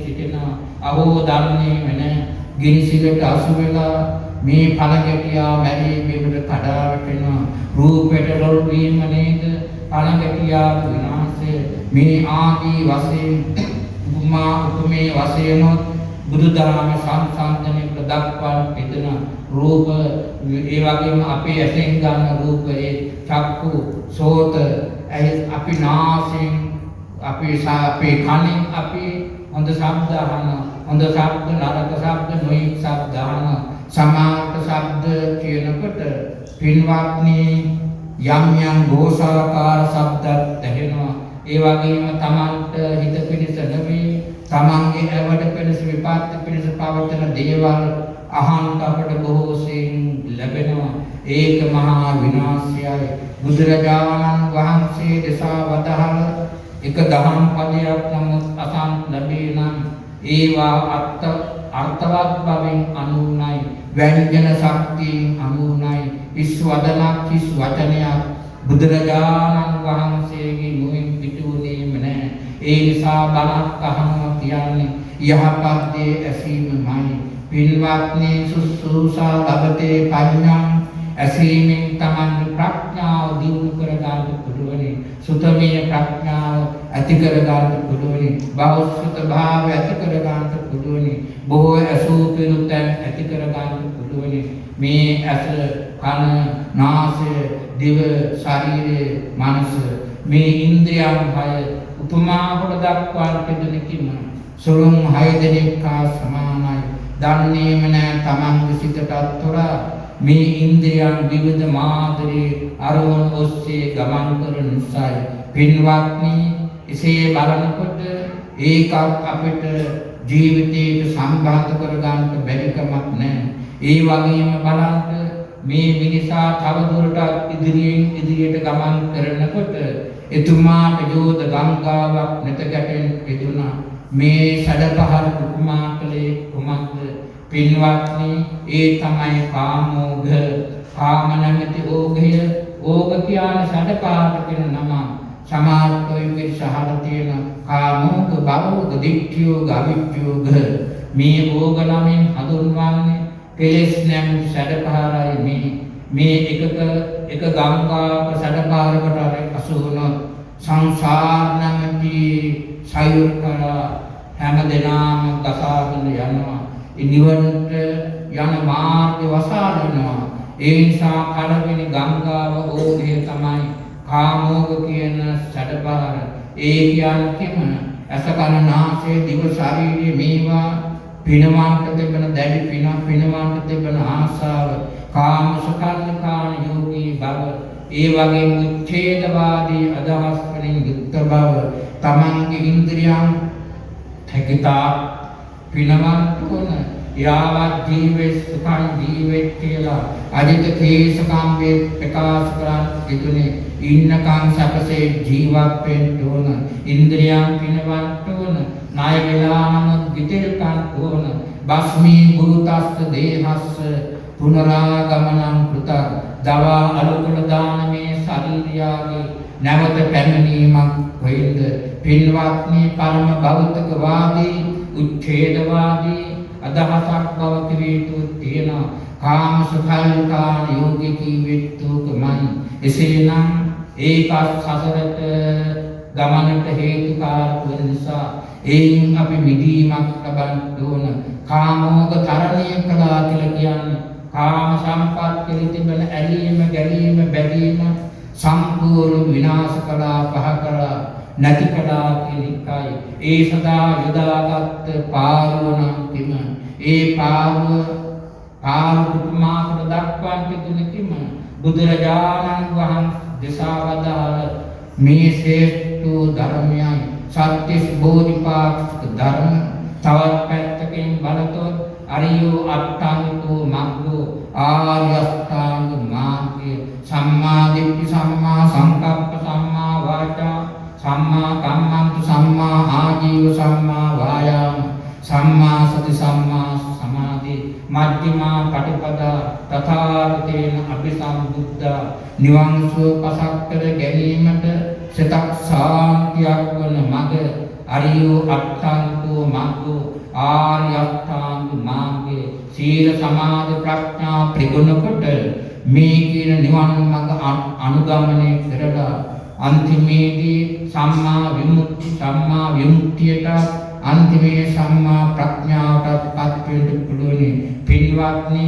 සිටිනවා. අහෝ දන්නේම නැහැ. ගිනිසිලට අසු වෙලා මේ පළඟැටියා මැරී බිමට කඩා වැටෙනවා. රූපයට රොල් වීම නේද පළඟැටියා විනාශය. මේ ආදී වශයෙන් උපමේ වශයෙන් බුදුදහම සංසන්දනයට දක්වන පිටන රූප ඒ වගේම අපේ ඇසෙන් ගන්න රූප ඒ චක්කු සෝත අපි නාසයෙන් අපේ කනින් අපි හොඳ ශබ්ද අහන හොඳ ශබ්ද නරක ශබ්ද නොයෙක් ශබ්ද අහන සමාර්ථ ශබ්ද කියනකොට පින්වත්නි යම් යම් ഘോഷාකාර ශබ්දත් ඇහෙනවා ඒ වගේම තමන්ට හිත පිණිස නෙවෙයි තමන්ගේ ඇවට පිණිස විපාක පිණිස පවතන දේවල් අහන්න අපට බොහෝසෙන් ලැබෙනවා ඒක මහා විනාශයයි බුදුරජාණන් වහන්සේ දෙසා වදාළ එක දහම් පදයක් නමුත් අසං ලැබේ නම් ඒවා අර්ථවත් බවින් අනුුණයි ව්‍යංජන ශක්තියෙන් අනුුණයි විශ්වදනක් කිස් වචනයක් බුදුරජාණන් වහන්සේගේ මුවින් පිටුනේම නැහැ ඒ නිසා බණක් අහනවා කියන්නේ යහපත් දේ ඇසීමමයි පින්වත්නි සුසුසා ලබතේ පඤ්ඤං ඇසීමෙන් තමන්ගේ ප්‍රඥාව දියුණු කර ගන්න පුළුවනි සුතමේ ප්‍රඥාව ඇති කර ගන්න පුළුවනි බෞද්ධ භාවය ඇති කර ගන්න පුළුවනි බොහෝ අසූ පිරුතෙන් ඇති කර ගන්න පුළුවනි මේ ඇස කන නාසය දිව ශරීරය මනස මේ ඉන්ද්‍රියන් හය උපමා කොට දක්වන පිටුනකින් සොළුන් 6 දෙනෙක් හා සමානයි දන්නේම නැහැ තමන්ගේ සිතට තොරා මේ ඉන්ද්‍රියන් විවිධ මාදරේ අරමුණු ඔස්සේ ගමන් කරන නිසායි පින්වත්නි එසේ බලනකොට ඒකත් අපිට ජීවිතයට සම්බන්ධ කර ගන්නට බැරි කමක් නැහැ ඒ වගේම බලන්න මේ මිනිසා තවදුරටත් ඉදිරියට ගමන් කරනකොට එතුමාට යෝධ ගංගාවක් නැත ගැටෙන්න තිබුණා මේ සැඩපහර උපමා කළේ කුමක්ද පින්වත්නි ඒ තමයි කාමෝග කාම නැමැති ඕගය ඕග කියන සැඩපහර කියන නම සමාර්ථයේ සහල තියෙන කාමෝග භවෝග දික්ඛයෝග අවිජ්ජෝග මේ ඕග නමින් හඳුන්වන්නේ කෙලෙස් නම් සැඩපහරයි මේ එක ගංගාවක සැඩපහරකට අසු වුණොත් සංසාර නැමැති සයුර කරා හැම දිනම ගසාගෙන යනවා නිවනට යන මාර්ගය වසාලනවා ඒ නිසා පළවෙනි ගංගාව ඕගය තමයි කාමෝග කියන සැඩපහර ඒ කියන්නේ ඇස කන නාසය දිව ශරීරය මේවා පිනවන්ට තිබෙන දැඩි පිනවන්ට තිබෙන ආසාව කාම සුඛල්ලිකාන යෝගී බව ඒ වගේම උච්ඡේදවාදී අදහස් වලින් යුක්ත බව තමන්ගේ ඉන්ද්‍රියන් හැකිතා පිනවන්ට උන යාවත් ජීවේ සුඛං ජීවේ කියලා අදිත කේසකම්බේ ප්‍රකාශ කරන් තිබුණේ ඉන්නකම් සැපසේ ජීවත් වෙන්න ඕන ඉන්ද්‍රියන් පිනවන්ට ඕන ණය වෙලා නමුත් විතර කන් ඕන බස්මී ගුරුතස්ස දේහස්ස පුනරාගමනං කෘතං දවා අලුකුල දානමේ ශරීරයාගේ නැවත පැමිණීමක් වෙයිද පින්වත්නි පරම භෞතිකවාදී උච්ඡේදවාදී අදහසක් බව කිරීතු තියෙනවා කාම සුඛල්කාන යෝගිකී විත්තුකමයි එසේනම් ඒකත් සසරට ගමනට හේතුකාරක වෙන නිසා එයින් අපි මිදීමක් ලබන්න ඕන කාමෝග තරණය කළා කියලා කියන්නේ කාම සම්පත් කෙරෙහි තිබෙන ඇලීම ගැලීම බැඳීම සම්පූර්ණ විනාශ කළා පහ කළා නැති කළා කියන එකයි ඒ සදා යොදාගත් පාරුවනම් කිම ඒ පාරුව උපමාකට දක්වන්න තිබුණෙකිම බුදුරජාණන් වහන්සේ දෙසා වදාළ මේ ශ්‍රේෂ්ඨ ධර්මයයි සත්‍තිස් බෝධිපාක්ෂික ධර්ම තවත් පැත්තකින් බලතොත් අරියෝ අට්ඨාංගෝ මග්ගෝ ආර්ය අෂ්ටාංග මාර්ගය සම්මා දිට්ඨි සම්මා සංකප්ප සම්මා වාචා සම්මා කම්මන්ත සම්මා ආජීව සම්මා වායාම සම්මා සති සම්මා සමාධි මධ්‍යමා පටිපදා තථාගතේන අභිසම්බුද්ධ නිවන් සුව පසක් කර ගැනීමට සිතක් සාන්තියක් වන මඟ අරියෝ අට්ඨාංගෝ මග්ගෝ ආර්ය අෂ්ටාංග මාර්ගය සීල සමාධි ප්‍රඥා ත්‍රිගුණ කොට මේ කියන නිවන් මඟ අනුගමනය කරලා අන්තිමේදී සම්මා විමුක්තියට අන්තිමේ සම්මා ප්‍රඥාවට පත් වෙන්න පුළුවන් පින්වත්නි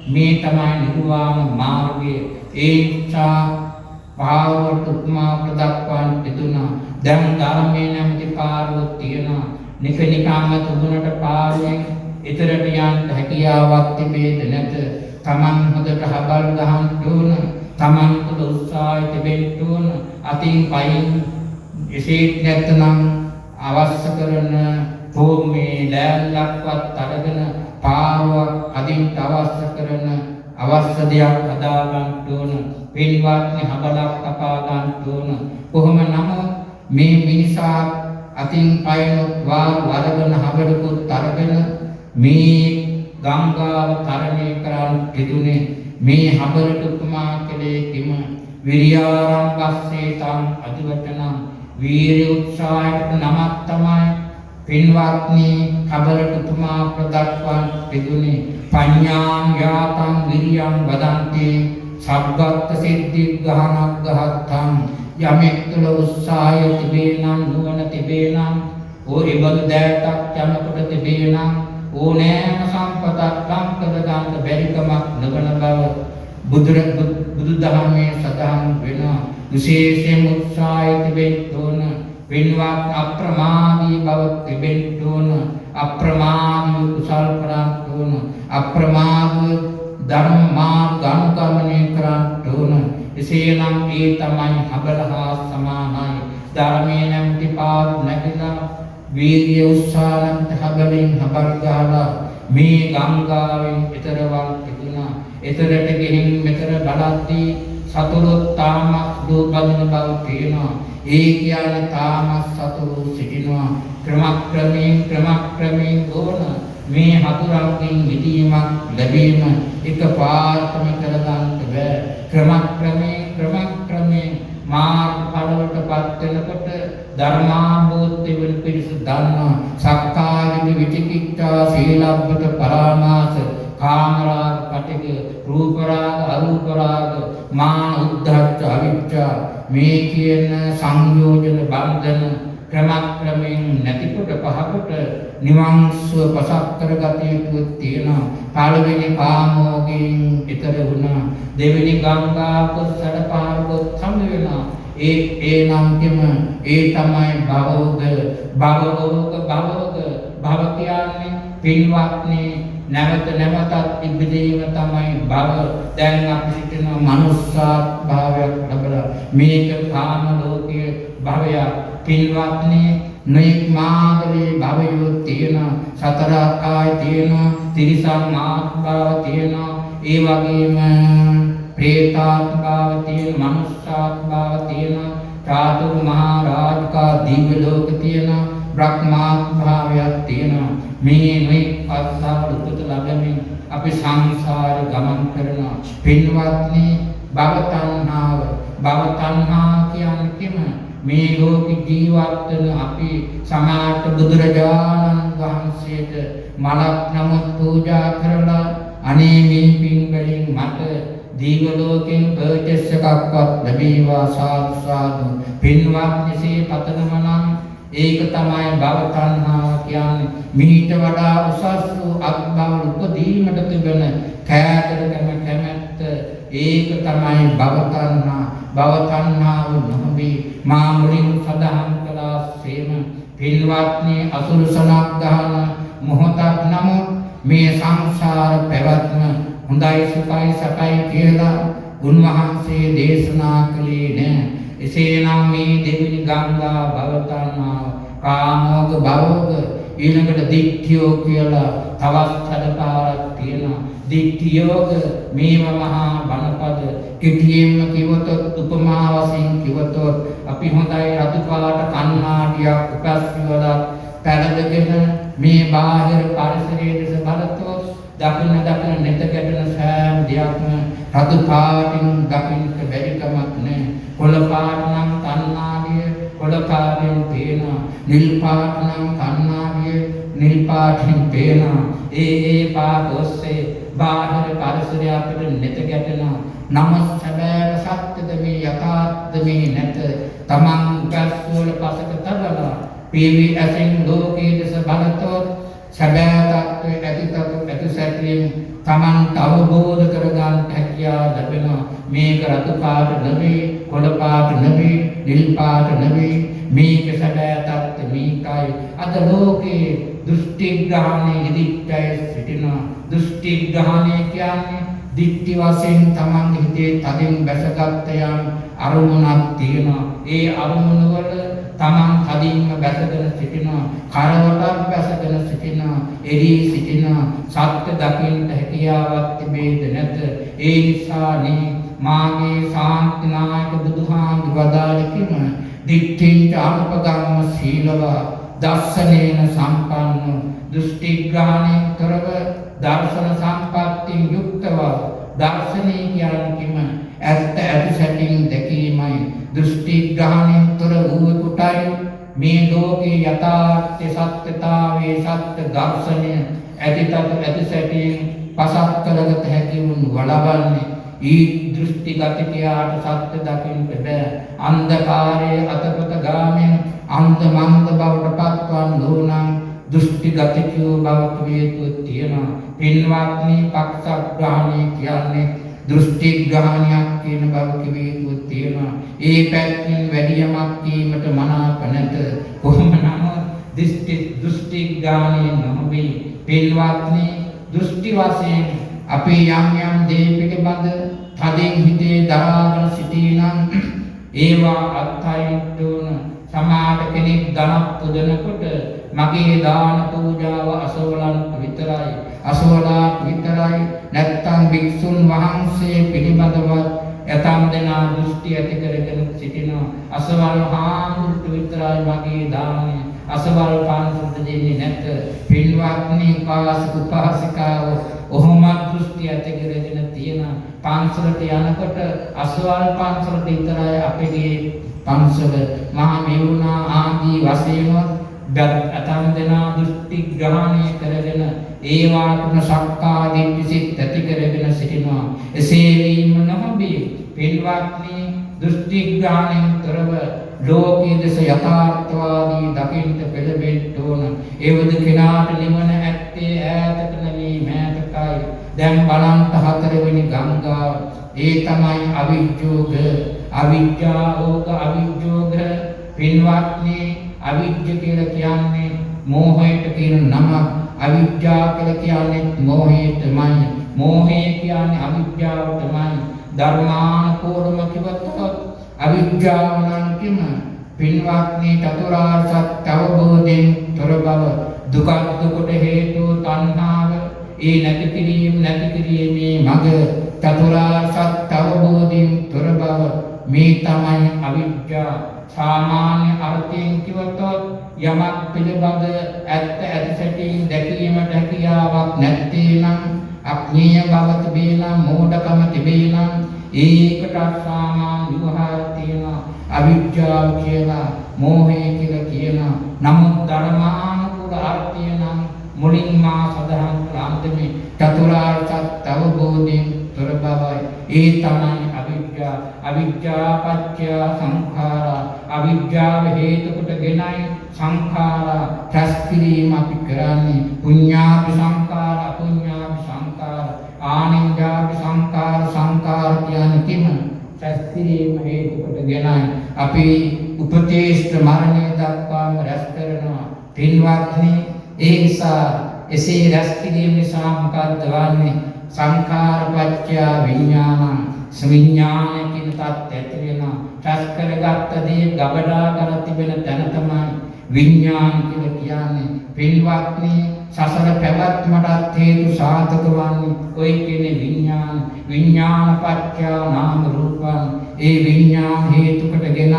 මේ තමයි නිර්වාණ මාර්ගය. ඒ නිසා පාරවට උපමා ප්‍රදක්වාන් පිදුනා. දැන් ධර්මයේ නැමැති පාරුව තියෙනවා. නිකනිකාම තුනට පාරුවෙන් ඊතරට යන්න හැකියාවක් තිබේද නැත. Taman හොඳට හබල් ගහන්න ඕන. Taman තුළ උත්සාහය තිබෙන්න ඕන. අතින් පයින් එසේත් නැත්නම් අවශ්‍ය කරන භූමියේ ලෑල්ලක්වත් අරගෙන පාරුවක් අදින් අවශ්‍ය කරන අවශ්‍ය දෙයක් හදා ගන්න ඕන. පින්වත්නි හබලක් කපා ගන්න ඕන. කොහොම නමුත් මේ මිනිසා අතින් පයින් වරගෙන හබලකුත් අරගෙන මේ ගංගාව තරණය කරන් පිටුනේ මේ හබලට උපමා කළේ කිම විරියාරම්භස්සේ තං අදිවචනං වීර්ය උත්සාහයට නමක් තමයි පින්වත්නි හබලට උපමා ප්‍රදක්වාන් පිටුනේ පඤ්ඤාං යාතං විරියං වදන්ති සබ්බත් සිද්ධි ගහනක් ගහත්තං යමෙක් තුළ උත්සාහය තිබේ නම් නුවණ තිබේ නම් ඕරි බල දැටක් යමකට තිබේ නම් ඕනෑම සම්පතක් ලංකද ගන්න බැරිකමක් නොවන බව බුදුදහමේ සඳහන් වෙනවා. විශේෂයෙන් උත්සාහය තිබෙන්න ඕන. පින්වත් අප්‍රමාදී බව තිබෙන්න ඕන. අප්‍රමාදී කුසල් කරන්න ඕන. අප්‍රමාදී ධර්ම මාර්ග අනුගමනය කරන්න ඕන. එසේනම් ඒ තමයි හබල හා සමානයි. ධර්මයේ නැමැති පාරු නැගිලා වීර්ය උත්සාහයෙන් හබලින් හබල් ගහලා මේ ගංගාවෙන් ඊතරවල් පිටුණා. ඊතරට ගෙහින් මෙතර බලද්දී සතුරුත් තාමත් දුබදින බව පේනවා. ඒ කියන්නේ තාමත් සතුරු සිටිනවා. ක්‍රමක්‍රමයෙන් ඕන මේ හතුරන්ගෙන් මිදීමක් ලැබීම එකපාරටම කරගන්න බෑ. ක්‍රමක්‍රමයෙන් මාර්ගඵලවලටපත් වෙනකොට ධර්මාභෝධය වෙන පිරිස දන්නවා. සක්කාය විචිකිච්ඡා සීලබ්බත පරාමාස කාමරාග පටිග රූපරාග අරූපරාග මාන උද්ධච්ච අවිච්ඡා මේ කියන සංයෝජන බන්ධන ක්‍රමක්‍රමයෙන් නැතිකොට පහකට නිවන් සුව පසක් කරගත යුතු තියෙනවා. පළවෙනි කාමෝගයෙන් ඊතර වුණා. දෙවෙනි ගංගාපොත් සඩපාරපොත් සම වෙනවා. ඒ නම් කිම ඒ තමයි භව කියන්නේ පින්වත්නි නැවත නැවතත් ඉබ්බදීම තමයි භව. දැන් අපි සිටින මනුස්සාත් භාවයක් ලැබලා මේක කාම ලෝකයේ භවයක්. පින්වත්නි නොඑක් මාර්ගයේ භවයෝ තියෙනවා. සතර ආකාය තියෙනවා. තිරිසන් ආත්මාව තියෙනවා. ඒ වගේම ප්‍රේතාත්මාව තියෙනවා. මනුස්සාත්මාව තියෙනවා. චාතු මහා රාජකා දිව්‍ය ලෝක තියෙනවා. බ්‍රහ්මාත්මාවයක් තියෙනවා. මේ නොඑක් අත්සාවල උපත ලැබෙමින් අපි සංසාරේ ගමන් කරනවා. පින්වත්නි භව තණ්හා කියන්නේ කිම මේ ලෝකේ ජීවත් වෙන අපි සමාත බුදුරජාණන් වහන්සේට මලක් නමුත් පූජා කරලා අනේ මේ පින් වලින් මට දීව ලෝකෙන් පර්චේස් එකක්වත් ලැබීවා සාදු. පින්වත්නි සේ පතනම නම් ඒක තමයි භව තණ්හාව කියන්නේ. මීට වඩා උසස් වූ අත්බව උපදීමට තිබෙන කෑදරකම කැමැත්ත ඒක තමයි භව තණ්හා. භව තණ්හාව නොවේ. මා මුලින් සඳහන් කළාseම පින්වත්නි අසුරසනක් ගහන මොහොතක් නමුත් මේ සංසාර පැවැත්ම හොඳයි සුඛයි සකයි කියලා උන්වහන්සේ දේශනා කළේ නෑ. එසේනම් මේ දෙවිනි ගංගා භව තණ්හාව කාමෝග භවෝග ඊළඟට දික්ඛියෝ කියලා තවත් සැඩපාරක් තියෙනවා. දික්ඛියෝග මේව මහා බණපද කිටියෙන්ම කිවතොත් උපමා වශයෙන් කිවතොත් අපි හොඳයි රතු පාට කණ්ණාඩියක් උපස්වලා පැලදගෙන මේ බාහිර පරිසරයේ දෙස බලතොත් දකින්න නෙත ගැටෙන සෑම දෙයක්ම රතු පාටින් දකින්න බැරි කමක් නැහැ. කොළ පාට නම් කණ්ණාඩිය කොළ පාටින් පේනවා. නිල් පාට නම් කණ්ණාඩිය නිල් පාටින් පේනවා. ඒ පාට ඔස්සේ බාහිර පරිසරය අපිට නෙත ගැටෙනවා. නමුත් සැබෑ සත්‍යද මේ යථාර්ථද මේ නැත. තමන් උගස්වල පසක තබලා පීවි ඇසෙන් ලෝකයේ දෙස බලතොත් සැබෑ තත්ත්වයේ ඇති සැටියෙන් Tamanට අවබෝධ කරගන්න හැකියාව ලැබෙනවා. මේක රතු පාට නෙවෙයි, කොළ පාට නෙවෙයි, නිල් පාට නෙවෙයි. මේක සැබෑ තත්ත්වය මේකයි. අද ලෝකේ දෘෂ්ටි ග්‍රහණය ඉදිච්චය සිටිනවා. දෘෂ්ටි ග්‍රහණය කියන්නේ දික්ටි වශයෙන් Tamanගේ හිතේ තදින් බැසගත් යම් අරමුණක් තියෙනවා. ඒ අරමුණ වල Taman තදින්ම බැසගෙන සිටිනවා. කරවටක් බැසගෙන සිටිනවා. එරී සිටිනවා. සත්‍ය දකින්න හැකියාවක් තිබේද නැත. ඒ නිසානේ මාගේ ශාන්තිනායක බුදුහාමුදුරුවෝ වදාළ කිම දික්ඨිංච අනුපගම්ම සීලව දර්ශනේන සම්පන්න දෘෂ්ටි ග්‍රහණයෙන් කරව දර්ශන සම්පත්තියෙන් යුක්තව දර්ශනීය කියන්නේ කිම ඇත්ත ඇති සැටින් දැකීමයි. දෘෂ්ටි ග්‍රහණයෙන් තොර වූ කොටයි මේ ලෝකේ යථාර්ථ සත්‍යතාවේ සත්‍ය දර්ශනය ඇති සැටින් පසක් කරගත හැකි වුන් වලබන්නේ. ඊ දෘෂ්ටි ගතිකයාට සත්‍ය දකින්න බෑ. අන්ධකාරයේ අතපත ගාමෙන් අන්ත මන්ද බවට පත්වන්න ඕනම් දෘෂ්ටි ගතිකයෝ බවට හේතුව තියෙනවා. පින්වත්නි, පක්ෂග්‍රහණය කියන්නේ දෘෂ්ටි ග්‍රහණයක් කියන බව හේතුව තියෙනවා. ඒ පැත්තෙන් වැඩි යමක් කීමට මනාප නැත. කොහොම නමුත් දෘෂ්ටි ග්‍රහණය නොවේ. පින්වත්නි, දෘෂ්ටි වශයෙන් අපේ යම් දේ පිළිබඳ තදින් හිතේ දරාගෙන සිටිනම් ඒවා අත්හරින්න ඕන. සමාජ කෙනෙක් ධනක් පුදනකොට මගේ දාන පූජාව අසවලන්ට විතරයි, අසවලාට විතරයි, නැත්තම් භික්ෂුන් වහන්සේ පිළිබඳව යතම් දෙනා දෘෂ්ටි ඇති කරගෙන සිටිනවා. අසවල් හාමුදුරුවෝ විතරයි මගේ දානය, අසවල් පන්සලට දෙන්නේ නැත. පින්වත්නි, උපාසක උපාසිකාව ඔහොම දෘෂ්ටි ඇති කරගෙන තියෙන පන්සලට යනකොට අසවල් පන්සලට විතරයි අපේ පන්සල මහා මෙවුනා ආදී වශයෙන් අතම් දෙනා දෘෂ්ටි ග්‍රහණය කරගෙන ඒවාටම සක්කාදිට්ඨි සිත් ඇති කරගෙන සිටිනවා. එසේ වීම නොහොබේ. පින්වත්නි, දෘෂ්ටි ග්‍රහණයෙන් තොරව ලෝකයේ දස යථාර්ථවාදී දකින්න පෙළඹෙන්න ඕන. ඒවද කෙනාට නිවන ඇත්තේ ඈතක නෙවෙයි මෑතකයි. දැන් බලන්න හතරවෙනි ගංගාව. ඒ තමයි අවිජ්ජෝග. අවිජ්ජාෝග අවිජ්ජෝග. පින්වත්නි, අවිජ්ජ කියලා කියන්නේ මෝහයට කියන නම. අවිජ්ජා කියලා කියන්නේ මෝහයටමයි. මෝහය කියන්නේ අවිජ්ජාවටමයි. ධර්මානුකූලව කිව්වොත් අවිජ්ජාව නම් කිම පින්වත්නි චතුරාර්ය සත්‍ය අවබෝධයෙන් තොර බව. දුක දුකට හේතුව තණ්හාව. ඒ නැති කිරීමේ මඟ චතුරාර්ය සත්‍ය අවබෝධයෙන් තොර බව. මේ තමයි අවිජ්ජා. සාමාන්‍ය අර්ථයෙන් කිව්වොත් යමක් පිළිබඳ ඇත්ත ඇති සැටියෙන් දැකීමට හැකියාවක් නැත්තේ නම්, අඥේය බව තිබේ නම්, මෝඩකම තිබේ නම් ඒකට සාමාන්‍ය විවහාරය තියෙනවා. අවිජ්ජාව කියලා, මෝහය කියලා කියනවා. නමුත් ධර්මානුකූල අර්ථය නම් මුලින් මා සඳහන් කළ අන්තිමේ චතුරාර්ය සත්‍ය අවබෝධයෙන් තොර බවයි. ඒ තමයි අවිජ්ජා. අවිජ්ජා පත්‍ය සංඛාරා. අවිජ්ජාව හේතු කොටගෙනයි සංඛාරා රැස් කිරීම අපි කරන්නේ. පුඤ්ඤාපි සංඛාර, අපුඤ්ඤාපි සංඛාර, ආනිඤ්ඤාපි සංඛාර. සංඛාර කියන්නේ කිම? රැස් කිරීම හේතු කොටගෙනයි අපි උපතේෂ්ඨ මරණය දක්වාම රැස් කරනවා. පින්වත්නි, ඒ නිසා එසේ රැස් කිරීම නිසා මොකක්ද වන්නේ? සංඛාර පත්‍ය විඥානං. විඥාන කියන තත් ඇති වෙනවා. රැස් කරගත්ත දේ ගබඩා කර තිබෙන තැන තමයි විඥාන කියලා කියන්නේ. පින්වත්නි, සසර පැවැත්මට හේතු සාධක වන්නේ ඔය කියන්නේ විඥාන. විඥාන පත්‍ය නාම රූපං. ඒ විඥාන හේතු කොටගෙනයි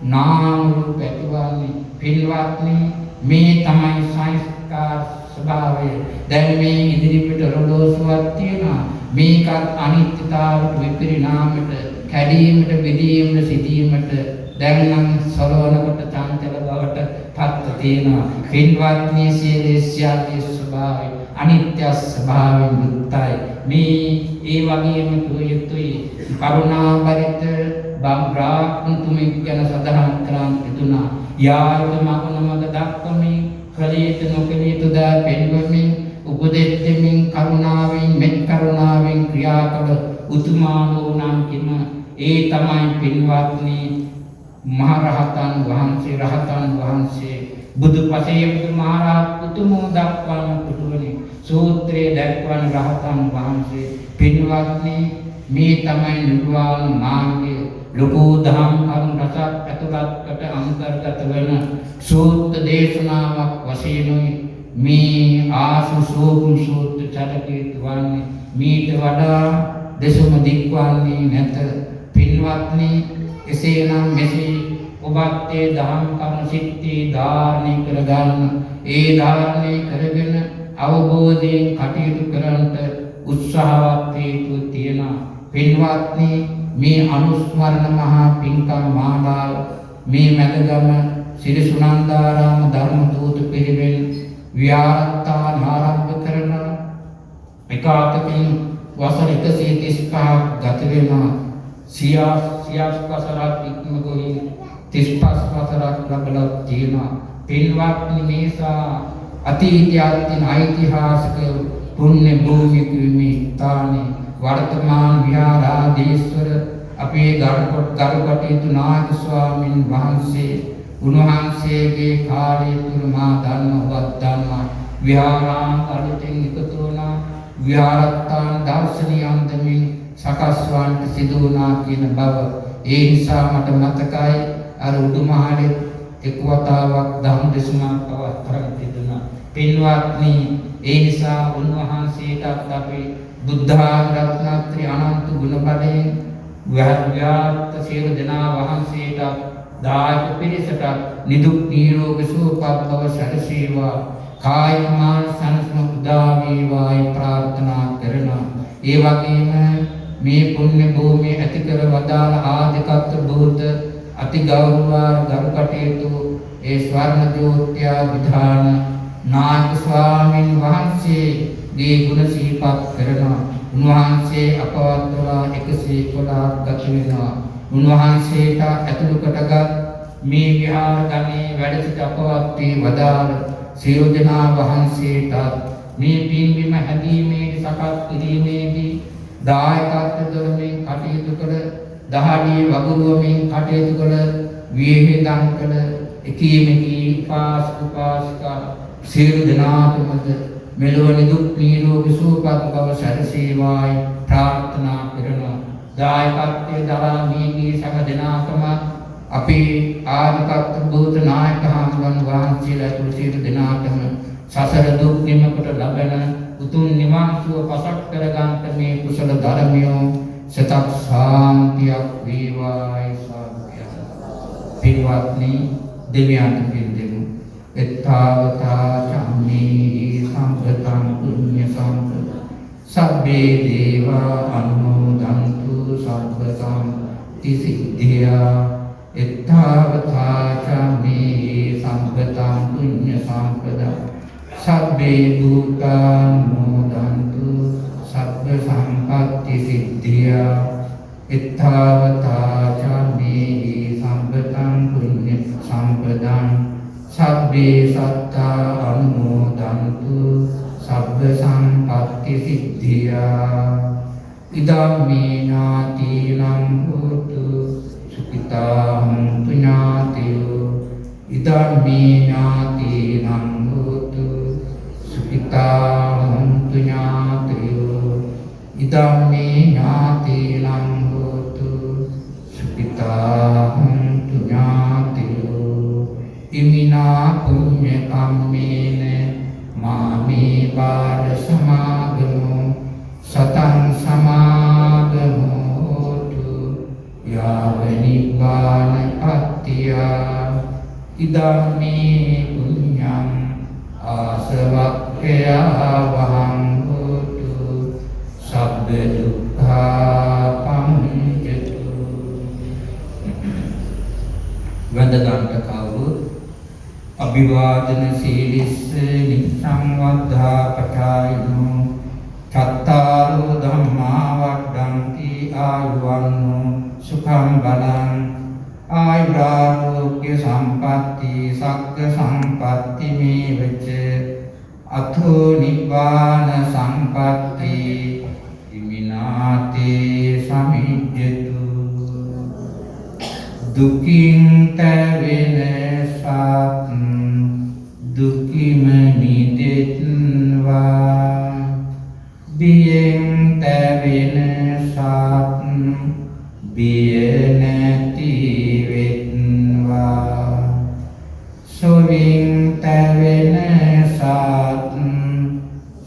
නාම රූප ඇතිවන්නේ. පින්වත්නි, මේ තමයි සංස්කාර ස්වභාවය. දැන් මේ ඉදිරිපිට රොඩෝසුවක් තියෙනවා. මේකත් අනිත්‍යතාවට, විපරිණාමයට, කැඩීමට, බෙදීමට, සිටීමට දැන් නම් සලවනකොට චංචල බවට පත්ව තියෙනවා. පින්වත්නි, සියලුසියගේ ස්වභාවය අනිත්‍ය ස්වභාවයෙන් යුක්තයි. මේ ඒ වගේම තුයුතුයි කරුණාබරිත බ්‍රාහ්මතුමෙක් ගැන සඳහන් කරන් තිබුණා. යායත මගුණමග දක්වමින් කලිත නොකලිත දා පෙන්වමින් උපදෙස්මින් කරුණාවෙන් මෙත් කරුණාවෙන් ක්‍රියා කළ උතුමාණෝ නම් කිම ඒ තමයි පින්වත්නි මහරහතන් වහන්සේ බුදු පසේ බුදු මහරහත් උතුමෝ දක්වන පුදුමනි සූත්‍රයේ දක්වන රහතන් වහන්සේ පින්වත්නි මේ තමයි නිර්වාණ මාර්ගය ලොකු දහම් කරුණ රසක් ඇතුළත්කට අන්තර්ගත වන සූත්‍ර දේශනාවක් වශයෙන් මේ ආසුසෝගුම් සූත්‍ර චරිතය වන්නේ මීට වඩා දසම දික්වන්නේ නැත පින්වත්නි එසේනම් මෙසේ ඔබත් ඒ දහම් කරුණ සිත්තේ ධාරණය කරගන්න ඒ ධාරණය කරගෙන අවබෝධයෙන් කටයුතු කරන්නට උත්සාහවත් වේතු තියෙනවා පින්වත්නි මේ අනුස්මරණ මහා පින්කම් මාලාව මේ මැදගම ශ්‍රී සුනන්දාරාම ධර්ම දූත පිරිවෙන් විහාරස්ථාන ආරම්භ කරන එකාතකින් වසර 135ක් ගත වෙනවා සියස් වසරක් ඉක්ම ගොයි 35 වසරක් ලැබලා තියෙනවා පින්වත්නි මේසා අතීතයන් ඓතිහාසික පුණ්‍ය භූමික විමිතානේ වර්තමාන විහාරාධීශ්වර අපේ ගරුකටයුතු නායක ස්වාමීන් වහන්සේ උන්වහන්සේගේ කාලය තුල මා දන්නවා විහාරාංග අලුතින් එකතු වුණා විහාරස්ථාන දර්ශනීය අන්දමින් සකස් වන්නට සිදු වුණා කියන බව ඒ නිසා මට මතකයි අර උඩුමහලේ එක් වතාවක් ධම්ම දේශනා පවත්වන තිබුණා පින්වත්නි ඒ නිසා උන්වහන්සේටත් අපි බුද්ධාගමත්‍රි අනන්ත ගුණ බලයෙන් ව්‍යාප්ත සියලු දෙනා වහන්සේට දායක පිරිසට නිදුක් නිරෝගී සුවපත් බව සැලසේවා කාය මානසික උදා වේවායි ප්‍රාර්ථනා කරනවා ඒ වගේම මේ පුණ්‍ය භූමිය ඇති කර වදාළ ආදිකත් බුද්ධ අති ගෞරවාර ගරුකටයුතු ඒ ස්වර්ණ ජෝත්‍ය විධාන නායක ස්වාමීන් වහන්සේගේ ගුණ සිහිපත් කරනවා උන්වහන්සේ අපවත්වලා 111ක් ගත වෙනවා උන්වහන්සේට ඇතුළු කොටගත් මේ විහාර ගමේ වැඩ සිට අපවත් වී වදාළ සියලු දෙනා වහන්සේට මේ පින්බිම හැදීමේ සකස් කිරීමේදී දායකත්ව දරමින් කටයුතු කළ දහඩිය වගුරුවමින් කටයුතු කළ විහෙදම් කළ එකීමකී උපාසිකා සියලු දෙනාටමද මෙලොව නිදුක් නිරෝගී සුවපත් බව සැලසේවායි ප්‍රාර්ථනා කරනවා දායකත්වයේ දරා මේකී සක දෙනාකම අපේ ආධිපත්‍ය බෝධ නායක හාමුදුරන් වහන්සේලා තුළු සියලු දෙනාටම සසර දුක් නිමකට ලබන උතුම් නිවන් සුව පසක් කරගන්නට මේ කුසල ධර්මියෝ සතක් ශාන්තියක් වේවායි සාදුය පින්වත්නි දෙවියන්ට පින් දෙමු එත්තාවතා චම්මේ සම්පතං පුඤ්ඤ සම්පත සබ්බේ දේවා අනුමෝදන්තු සබ්බ සම්පති සිද්ධියා එත්තාවතා චම්මේ සම්පතං පුඤ්ඤ සම්පදා සබ්බේ භූතානුමෝදන්තු සබ්බ සම්පatti සිද්ධියා එත්තාවතා චම්මේ සම්පතං පුඤ්ඤ සම්පදං සබ්බේ සත්තා අනුමෝදන්තු සබ්බ සම්පatti සිද්ධියා ඉදම්මේ ඥාතිනම් හෝතු සුඛිතාං පුඤ්ඤාතියෝ ඉදම්මේ ඥාතිනම් හෝතු සුඛිතාං පුඤ්ඤාතියෝ ඉදම්මේ ඥාතිනම් හෝතු සුඛිතාං පුඤ්ඤාතියෝ ඉමිනා පුඤ්ඤ කම්මේන මාමේ බාල සමාගමෝ සතං සමාගමෝතු යාව නිබ්බාන පත්තියා ඉදම්මේ පුඤ්ඤං ආසවක්ඛයා වහං හෝතු සබ්බ දුක්ඛා පමුඤ්චතු වන්දනාන්ත කවුරු අභිවාදන සීලිස්ස නිච්ඡං වද්ධා පඨායිනෝ චත්තාරෝ ධම්මා වඩ්ඩಂತಿ ආයුවන්නෝ සුඛං බලං ආයුරාෝග්‍ය සම්පatti සග්ග සම්පatti මේවච දුකින් තැවෙන සත් දුකිම මිදෙත්වා බියෙන් තැවෙන සත් බිය නැති වෙත්වා සොවින් තැවෙන සත්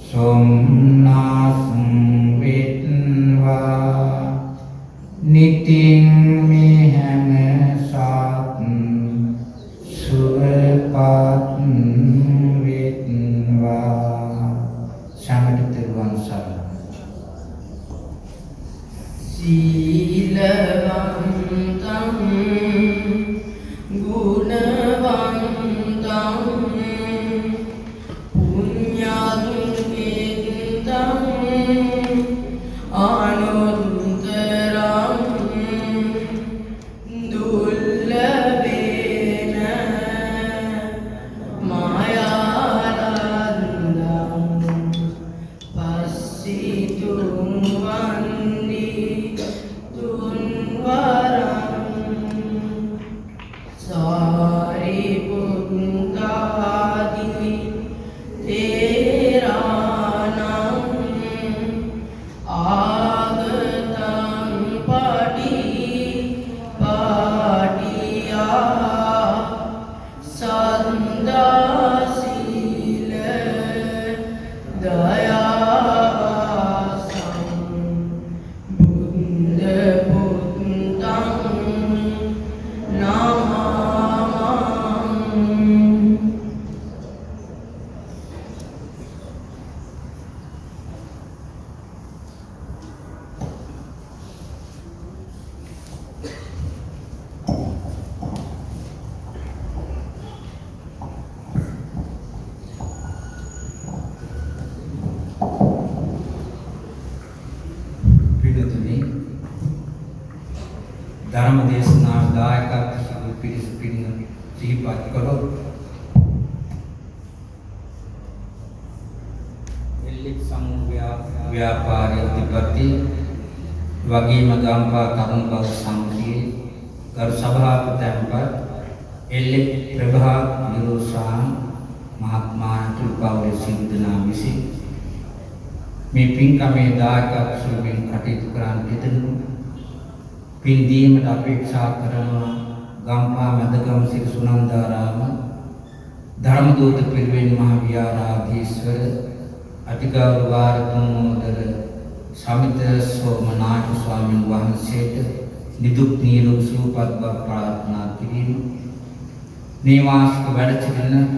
සොම්නස් වෙත්වා නිතින් මේ හැම සත් සුවපත් වෙත්වා සමට තෙරුවන් සරණයි සීලවන්තං ගුණවන්තං පුඤ්ඤාතුකේතං ආනෝන්තරං දුර්ලභේන මායාලන්දං පස්සිතුං වන්දි තුන්වරං සාරිපුත්තාදි තේරානං ආගතං පටි පාටියා සන්දාසීල දයාසං බුද්ධ පුත්තං නමං පිළිතුරේ ධර්ම දේශනා දායකත්වයෙන් පිරිස පිරින සිහිපත් කළොත් එල්ලෙක් සමූහ ව්‍යාපාරයේ අධිපති වගේම ගම්පා තරුණ බව සංගී ගරු සභාපතිවරුන්පත් එල්ලෙක් ප්‍රභා නිරෝෂාන් මහත්මයා තුල්පවුලේ සිද්ධනා විසින් මේ පින්කමේ දායකත්වයෙන් කටයුතු කරන්න යෙදුණු පින් දීමට අපේක්ෂා කරන ගම්පා මැදගම සිරි සුනන්දාරාම ධර්මදූත පිරිවෙන් මහ විහාරාධීශ්වර අතිගෞරව වාරතුමෝදර සමිත සෝමනාථ ස්වාමීන් වහන්සේට නිදුක් නිරෝගී සුවපත් බව ප්‍රාර්ථනා කිරීම නිවාසික වැඩ සිටින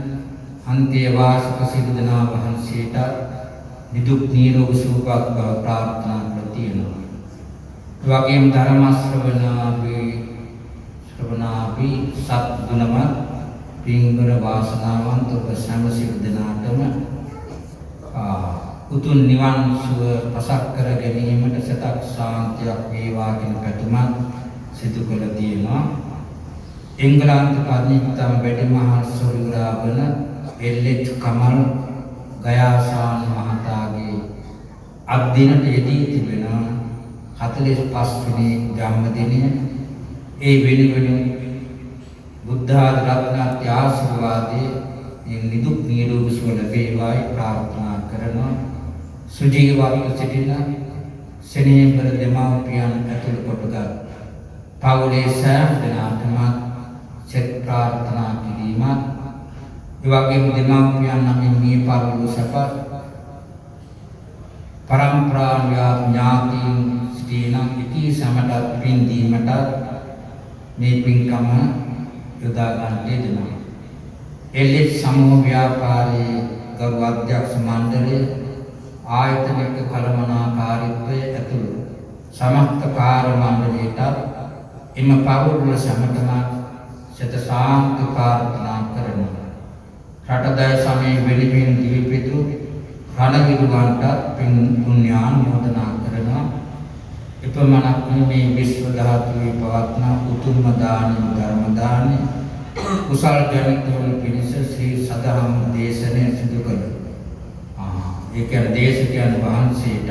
අන්තේවාසික සියලු දෙනා වහන්සේට නිදුක් නිරෝගී සුවපත් බව ප්‍රාර්ථනා කර තියෙනවා. ඒ වගේම ධර්ම ශ්‍රවණාභි සත් ගුණවත් පින්වර වාසනාවන්ත ඔබ සෑම සියලු දෙනාටම උතුම් නිවන් සුව පසක් කර ගැනීමට සතක් ශාන්තියක් වේවා කියන පැතුමක් සිදු කළ තියෙනවා. එංගලන්ත පදිංචිතම වැඩිමහල් සොරිග්‍රාබන එල්ලෙච් කමල් ගයාසාන මහතාගේ අත්දිනට යෙදී තිබෙන 45 වෙනි ජන්මදිනය ඒ වෙනුවෙන් බුද්ධ රත්නත්‍ය ආශිර්වාදයේ නිදුක් නිරෝගී සුව ලැබේවායි ප්‍රාර්ථනා කරනවා. සුජීවත්ව සිටින සෙනෙහබර දෙමාපියන් ඇතුළු කොටගත් පවුලේ සෑම දෙනාටම සෙත් ප්‍රාර්ථනා කිරීමත් ඒ වගේම දෙමාපියන් නමින් මිය පරලොව සැපත් පරම්පරා ඥාතීන් සිටින ඉති සමටත් පින් දීමට මේ පින්කම යොදා ගන්න යෙදෙනවා. එල්ලෙච් සමූහ ව්‍යාපාරයේ ගරු අධ්‍යක්ෂ මණ්ඩලය ආයතනික කළමනාකාරීත්වය ඇතුළු සමස්ත කාර්ය මණ්ඩලයට එම පවුල් සමගම සත සාන්ති ප්‍රාර්ථනා කරනවා. රටදය සමයේ වෙලිමින් දීපිතු රණවිරුවන්ට පින් පුණ්‍යානුමෝදනා කරනවා. එපමණක් මේ විශ්ව ධාතුවේ පවත්න උතුම්ම දාන ධර්ම දාන කුසල් ජනිත වන පිණිස ශ්‍රී සදහම් දේශනය සිදු කළා. ඒ කියන්නේ දේශකයන් වහන්සේට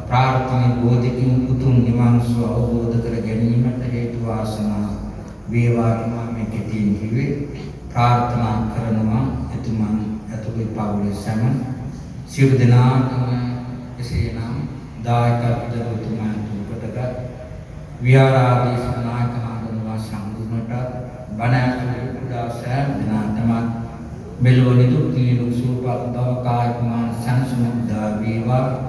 ප්‍රාර්ථනා ශාන්ති බෝධිකින් උතුම් නිවන් සුව අවබෝධ කර ගැනීමට හේතු වාසනා වේවා කියලා මේ කෙටියෙන් කිව්වේ. ප්‍රාර්ථනා කරනවා එතුමන් ඇතුළු පවුලේ සෑම සියලු දෙනාටම එසේනම් දායකත්වය උතුමන් දුකටක විහාරාධීශ නායක මහතුමා සම්පූර්ණට බණ ඇතුළු කුඩා සෑම දෙනාටම මෙලොව නිදුක් නිරෝගී සුවපත් බව කායික මානසික සංසුන්දා වේවා.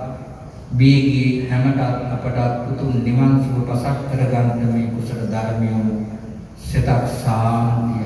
බීගී හැමතත් අපට උතුම් නිවන් සුව පසක් කරගන්න මේ කුසල ධර්මය සිතක් සාන්තිය